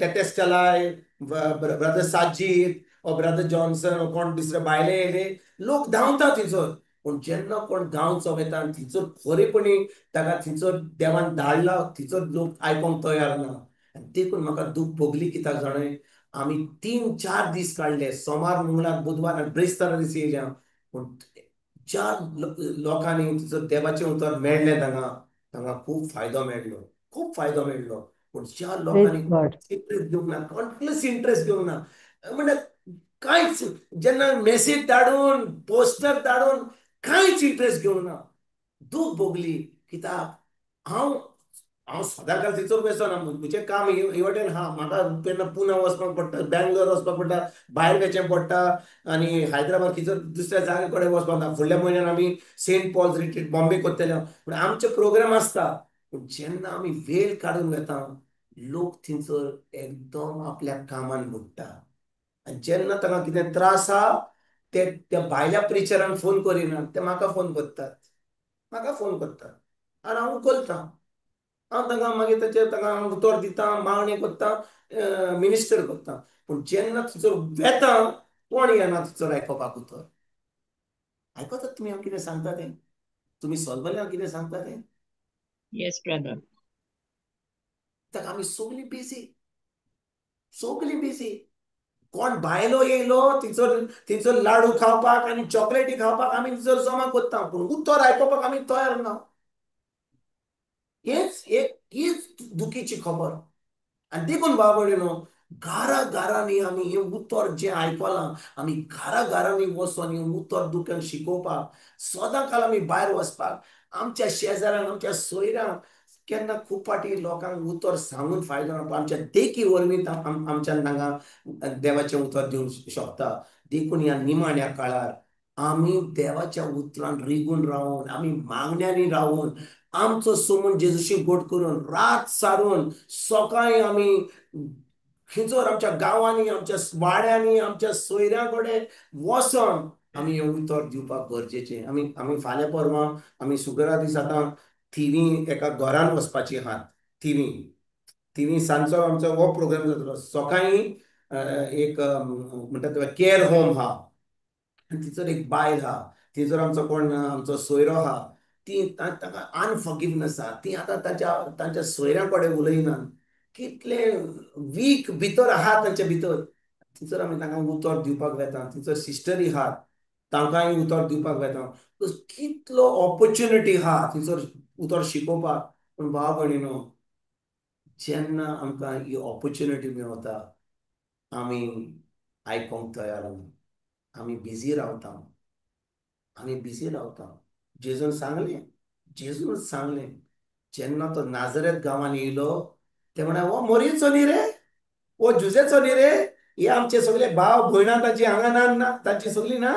टेटेस्टलाय, ब्रदर साजीद, ब्रदर जॉन्सन, कोण दुसरे भायले येयले, लोक धांवता थंयसर. पूण जेन्ना कोण गांवचो वेता आनी थंयसर खरेपणी ताका थंयसर देवान धाडला, थंयसर लोक आयकोंक तयार ना. देखून म्हाका दूख भोगली कित्याक जाणाय, आमी 3-4 दीस काडले, सोमार, मंगळार, बुधवार आनी ब्रेस्तारा दीस येयल्या. पूण ज्या लोकांनी थंयसर देवाचें उतर मेळ्ळें, तांकां खूब फायदो मेळ्ळो, खूब फायदो मेळ्ळो. पूण ज्या प्रेज लोकांनी गॉड. इंट्रस्ट घेवंक ना, कसलोच इंट्रस्ट घेवंक ना, म्हणजे कांयच, जेन्ना मेसेज धाडून, पोस्टर धाडून कांयच इंट्रस्ट घेवंक ना. दूख भोगली. कित्याक हांव सदांकाळ थंयसर वचना. म्हजें काम हे वटेन आहा. म्हाका केन्ना पुना वचपाक पडटा, बेंगलोर वचपाक पडटा, भायर वचचें पडटा, आनी हैदराबाद खंयसर दुसऱ्या जागे कडेन वचपाक पडटा. फुडल्या म्हयन्यान आमी सेंट पॉल्स रिट्रीट बॉम्बे करतले. पूण आमचे प्रोग्राम आसता. पूण जेन्ना आमी वेळ काडून वता, लोक थंयसर एकदम आपल्या कामान बुडटा. आनी जेन्ना तांकां कितें त्रास आहा, ते त्या भायल्या प्रिचरांक फोन करिनात, ते म्हाका फोन करतात. आनी हांव उखलतां. हांव तांकां मागीर तांकां उतर दितां, मागणी करतां, मिनिस्टर करतां. पूण जेन्ना थंयसर वेता, कोण येना थंयसर आयकोपाक उतर. आयकतात तुमी हांव कितें सांगता तें? तुमी सलभले हांव कितें सांगता तें? Yes brother. कित्याक आमी सगळीं बिजी. सगळी बिजी. कोण भायलो येयलो तिचो लाडू खावपाक आनी चॉकलेटी खावपाक आमी थंयसर जमा करता, पूण उतर आयकपाक आमी तयार ना. हीच दुखीची खबर. आनी देखून भाव भयणीनो, घरा घरांनी आमी हें उतर जें आयकलां, आमी घरा घरांनी वचोन हें उतर दुख्यांक शिकोवपाक, सदांकाळ आमी भायर वचपाक, आमच्या शेजाऱ्यांक, आमच्या सोयऱ्यांक केन्ना खूब फाटी लोकांक उतर सांगून फायदो ना. आमच्या देखी वरवीं आमच्यान तांकां देवाचें उतर दिवंक शकता. देखून ह्या निमाण्या काळार आमी देवाच्या उतरान रिगून रावन, आमी मागण्यांनी रावन, आमचो सोमून जेजूशी गोड करून, रात सारून सकाळीं आमी खंयसर आमच्या गांवांनी, आमच्या वाड्यांनी, आमच्या सोयऱ्यां कडेन वचोन आमी हें उतर दिवपाक गरजेचें. आमी फाल्यां परवां आमी शुक्रा दीस आतां थिवी एका घरान वचपाची आहात. थिवी सांजचो आमचो हो प्रोग्राम जातलो. सकाळीं एक म्हणटा केअर होम आहा, आनी थंयसर एक बायल आहा, थंयसर आमचो कोण आमचो सोयरो आहा, ती ताका अनफॉरगिवनेस आहा. ती आतां तांच्या सोयऱ्यां कडेन उलयनात. कितले वीक भितर आहा तांचे भितर. थंयसर आमी तांकां उतर दिवपाक वेता. थंयसर सिस्टरी आहात, तांकांय उतर दिवपाक वेता. कितलो ऑपॉर्च्युनिटी आहा थंयसर उतर शिकोवपाक. पूण भाव भयणीनो, जेन्ना आमकां ही ऑपॉर्च्युनिटी मेळता, आमी आयकोंक तयार ना. आमी बिजी रावता. जेजून सांगलें जेन्ना तो नाजरेत गांवांत येयलो, ते म्हणाले, हो मोरीचो न्ही रे, हो जुजेचो न्ही रे, हे आमचे सगळे भाव भयणां तांची हांगा ना, तांची सगळी ना.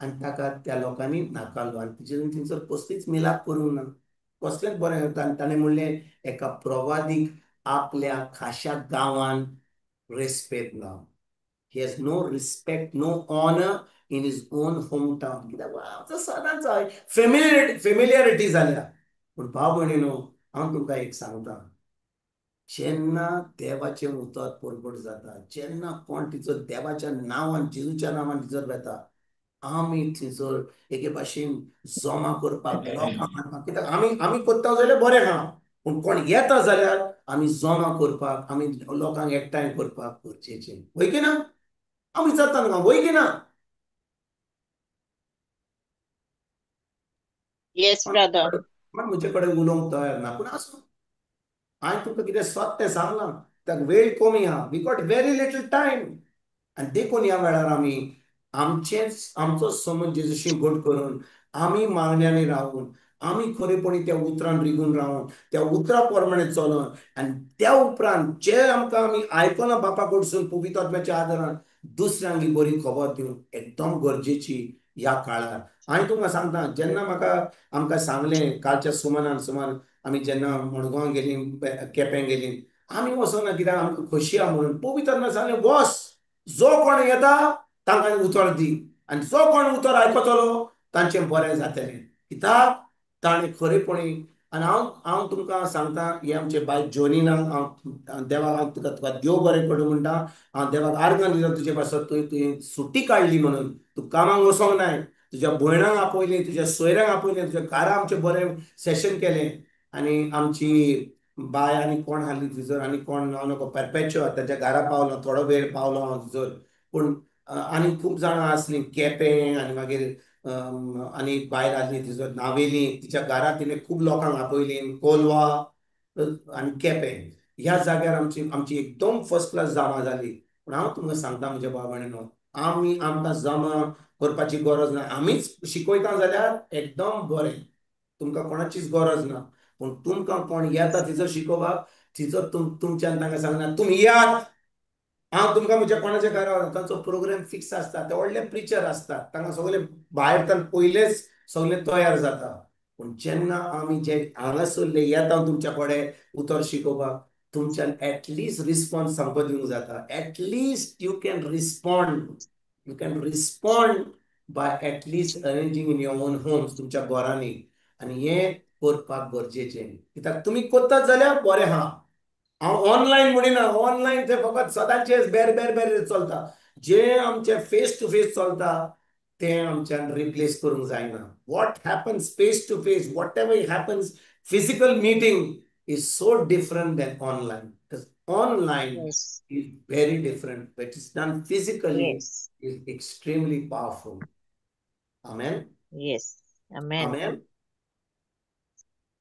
आनी ताका त्या लोकांनी नाकारलो आनी जेजून थंयसर कसलीच मिलाप करूंक ना. कसलेंच बरें. ताणें म्हणलें, एका प्रवादीक आपल्या खाशा गांवांत रेस्पेद ना. He has no respect, no honor in his own hometown. कित्याक आमचो सदांच फेमिलियरिटी जाल्या. पूण भाव भयणीनो, हांव तुमकां एक सांगता, जेन्ना देवाचें उतर परबड जाता, जेन्ना कोण थंयसर देवाच्या नांवान, जेजूच्या नांवान थंयसर वेता, आमी थंयसर एके भाशेन जमा करपाक, लोकांक हाडपाक, कित्याक आमी कोत्ता जाल्यार बरें आहा, पूण कोण येता जाल्यार आमी जमा करपाक, आमी लोकांक एकठांय करपाक गरजेचें. वय की ना? आमी जाता न्हू, वय की ना? Yes brother. म्हजे कडेन उलोवंक तयार ना, पूण आसूं, हांवें तुका कितें सत तें सांगलां. त्याक वेळ कमी आहा. We got very little time. आनी देखून ह्या वेळार आमी आमचो समज जेजूशी गोड करून, आमी मागण्यांनी रावून, आमी खरेपणी त्या उतरान रिगून रावन, त्या उतरा प्रमाणे चलोन, आनी त्या उपरांत जे आमकां आमी आयकलां बापा कडसून पवित्र आत्म्याच्या आदारान, दुसऱ्यांक ही बरी खबर दिवंक एकदम गरजेची ह्या काळार. हांवें तुमकां सांगता, जेन्ना आमकां सांगलें कालच्या सुमार आमी जेन्ना मडगांव गेलीं, केपें गेलीं, आमी वचना कित्याक आमकां खोशी आहा म्हणून. पवित्र आत्म्यान सांगलें, वच, जो कोण येता तांकां उतर दी, आनी जो कोण उतर आयकतलो तांचें बरें जातलें. कित्याक ताणें खरेपणी. आनी हांव तुमकां सांगता, ही आमचे बाय जोनिना, हांव देवाक हांव तुका देव बरें करूं म्हणटा. हांव देवाक आर्गां दिता तुजे पासत तुवें सुटी काडली म्हणून. तूं कामाक वचोंक नाय, तुज्या भयणांक आपयलें, तुज्या सोयऱ्यांक आपयलें, तुज्या घरा आमचें बरें सेशन केलें. आनी आमची बाय आनी कोण आसली थंयसर, आनी कोण हांव नकळो परपेच्युआ ताच्या घरा पावलो, थोडो वेळ पावलो हांव थंयसर. पूण आनी खूब जाणां आसलीं केपें, आनी मागीर आनी एक बायल आसली थंयसर नावेली, तिच्या घरा तिणें खूब लोकांक आपयलीं, कोलवा आनी केपें. ह्या जाग्यार आमची एकदम फर्स्ट क्लास जमा जाली. पूण हांव तुमकां सांगता म्हज्या भाव भयणीनो, आमकां जमा करपाची गरज ना. आमीच शिकयता जाल्यार एकदम बरें, तुमकां कोणाचीच गरज ना. पूण तुमकां कोण येता थंयसर शिकोवपाक, थंयसर तुमच्यान तांकां सांगना तुमी यात, हांव तुमकां म्हज्या कोणाच्या घरा, तांचो प्रोग्राम फिक्स आसता, ते व्हडले प्रिचर आसतात, तांकां सगळे भायर पयलेच सगळे तयार जाता. पूण जेन्ना आमी जे हांगासरले येता तुमच्या कडेन उतर शिकोवपाक, तुमच्यान एटलिस्ट रिस्पॉन्स सामको दिवंक जाता. At least you can respond by at least arranging in your own homes, तुमच्या घरांनी. आनी हें करपाक गरजेचें, कित्याक तुमी करतात जाल्यार बरें आहा. हांव ऑनलायन म्हणिना, ऑनलायन ते फकत सदांचेच बेर चलता. जे आमचे फेस टू फेस चलता ते आमच्यान रिप्लेस करूंक जायना. What happens face to face, whatever happens physical meeting is so different than online. online Yes. is very different. What is done physically Yes. is extremely powerful. Amen. Yes. Amen. Amen.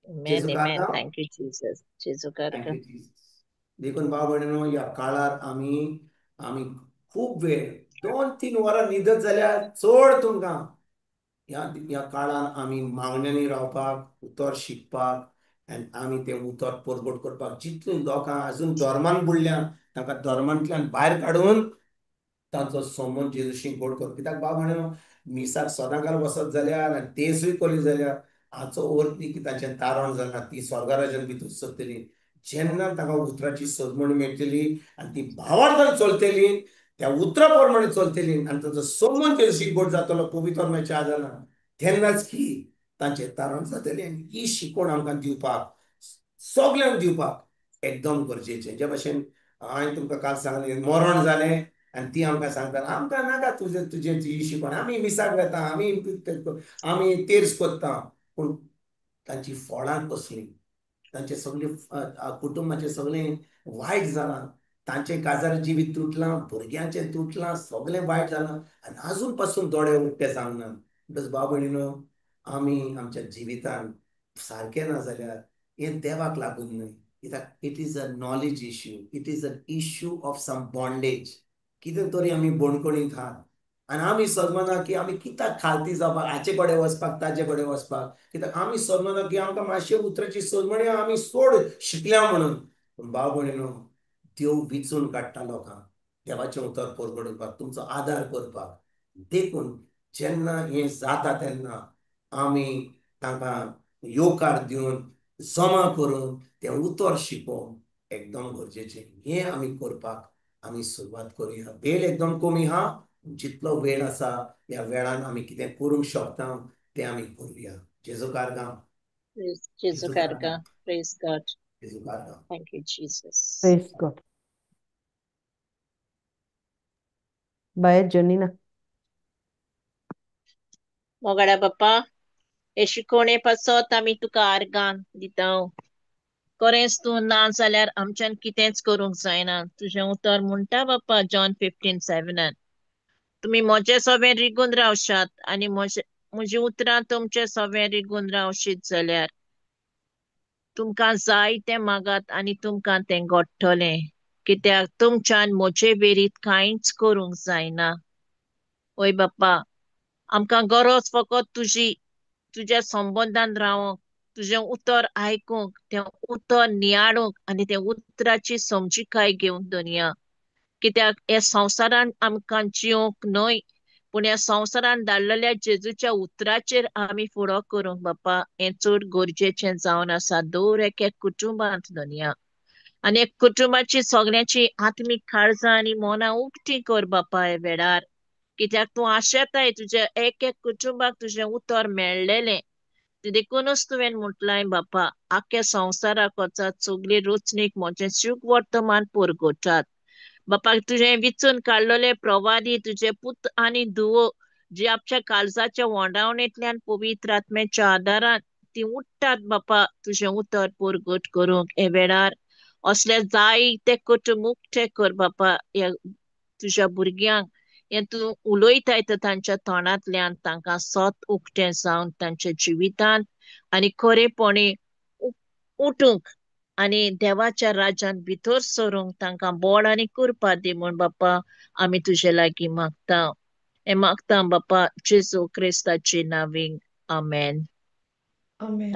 Amen. जेजू Amen. काका, Thank you, Jesus. Jesu thank karka. You Jesus. देखून भाव भयणीनो, या काळार आम्ही आम्ही खूप वेळ 2-3 वरां न्हिदत जाल्यार चड तुमकां या काळान आम्ही मागण्यांनी रावपाक, उतर शिकपाक आनी आमी ते उतर परगट करपाक जितली लोकां अजून धर्मान बुडल्या तांकां धर्मांतल्यान भायर काडून तांचो संबंद जेजूशी गोड करप. कित्याक भाव भयणीनो, मिसाक सदांकाल वसत जाल्यार आनी तेसूय केली जाल्यार हाचो अर्थ न्ही की तांचें तारण जालां, ती स्वर्गा राज्यांत भितर सरतली. जेन्ना तांकां उतराची सजमण मेळटली आनी ती भावार्थान चलतली, त्या उतरा प्रमाणे चलतली आनी तांचो संबंध जेजूशी गोड जातलो पवित्र आत्म्याच्या आदारान, तेन्नाच की तांचें तारण जातलें. आनी ही शिकवण आमकां दिवपाक, सगळ्यांक दिवपाक एकदम गरजेचें. जे भाशेन हांवें तुमकां काल सांगलें, मरण जालें आनी ती आमकां सांगता आमकां नाका तुजी शिकवण, आमी मिसाक वेता, आमी तेर्स कोत्ता. पूण तांची फळां कसलीं, तांचे सगळे कुटुंबाचें सगळें वायट जालां, तांचें काजार जिवीत तुटलां, भुरग्यांचें तुटलां, सगळें वायट जालां आनी आजून पासून दोळे उगटे जावना. म्हणटच भाव भयणीनो, आमी आमच्या जिवितान सारके ना जाल्यार हें देवाक लागून न्हय. कित्याक it is a knowledge issue, it is a issue of some bondage. कितें तरी आमी बंडखणींत आहात आनी आमी समजना की आमी कित्याक खालती जावपाक, हाचे कडेन वचपाक, ताचे कडेन वचपाक. कित्याक आमी समजना की आमकां मातशें उतराची सजमणी आमी सोड शिकल्या म्हणून. पूण भाव भयणीनो, देव विचून काडटा लोकांक देवाचें उतर परगट करपाक, तुमचो आदार करपाक. देखून जेन्ना हें जाता तेन्ना आमी तांकां येवकार दिवन जमा करून तें उतर शिकोवप एकदम गरजेचें. हें आमी करपाक आमी सुरवात करुया. वेळ एकदम कमी आहा, जितलो वेळ आसा त्या वेळान आमी कितें करूंक शकता तें आमी करुया. जेजू कारगां. Jesu karka. Praise God. जेजू कारगां. Thank you, Jesus. Praise God. बाय जोनिना. मोगाडा बाप्पा, हे शिकवणे पासत आमी तुका आर्गां दिता. खरेंच तूं ना जाल्यार आमच्यान कितेंच करूंक जायना. तुजें उतर म्हणटा बाप्पा जॉन 15:7. तुमी म्हजें सवें रिगून रावशात आनी म्हजी उतरां तुमचें सवें रिगून रावशीत जाल्यार तुमकां जाय तें मागात आनी तुमकां तें घडटलें. कित्याक तुमच्यान म्हजे वेरीत कांयच करूंक जायना. ओय बाप्पा, आमकां गरज फकत तुज्या संबंदान रावंक, तुजें उतर आयकूंक, तें उतर नियाळूंक आनी तें उतराची समजिकाय घेवंक दोनया. कित्याक हे संवसारान आमकां जिवंक न्हय, पूण ह्या संवसारान धाडलेल्या जेजूच्या उतराचेर आमी फुडो करूंक बाप्पा हें चड गरजेचें जावन आसा दर एक कुटुंबांत दोनया. आनी एक कुटुंबाची सगळ्यांची आत्मीक काळजां आनी मनां उक्तीं कर बाप्पा हे वेळार. कित्याक तूं आशेताय तुज्या एक कुटुंबाक तुजें उतर मेळ्ळेलें. देखूनच तुवें म्हटलाय बाप्पा, आख्या संवसाराक वचात, सगळी रोचणीक म्हजें सूख वर्तमान परगटात. बाप्पा, तुजें विचून काडलेले प्रवादी, तुजे पूत आनी धुवो जी आपच्या काळजाच्या वोंडावणेंतल्यान पवित्र आत्म्याच्या आदारान ती उठ्ठात बाप्पा तुजें उतर परगट करूंक हे वेळार. असले जायते कुटुंब उक्ते कर बाप्पा तुज्या भुरग्यांक. हें तूं उलयताय तांच्या तोंडांतल्यान तांकां सत उक्तें जावन तांच्या जिवितांत आनी खरेपणी उठूंक आनी देवाच्या राज्यांत भितर सरूंक तांकां बळ आनी कृपा दी म्हूण बाप्पा आमी तुजे लागीं मागता. हें मागता बाप्पा जेजू क्रिस्ताचे नांवान. आमेन. Amen.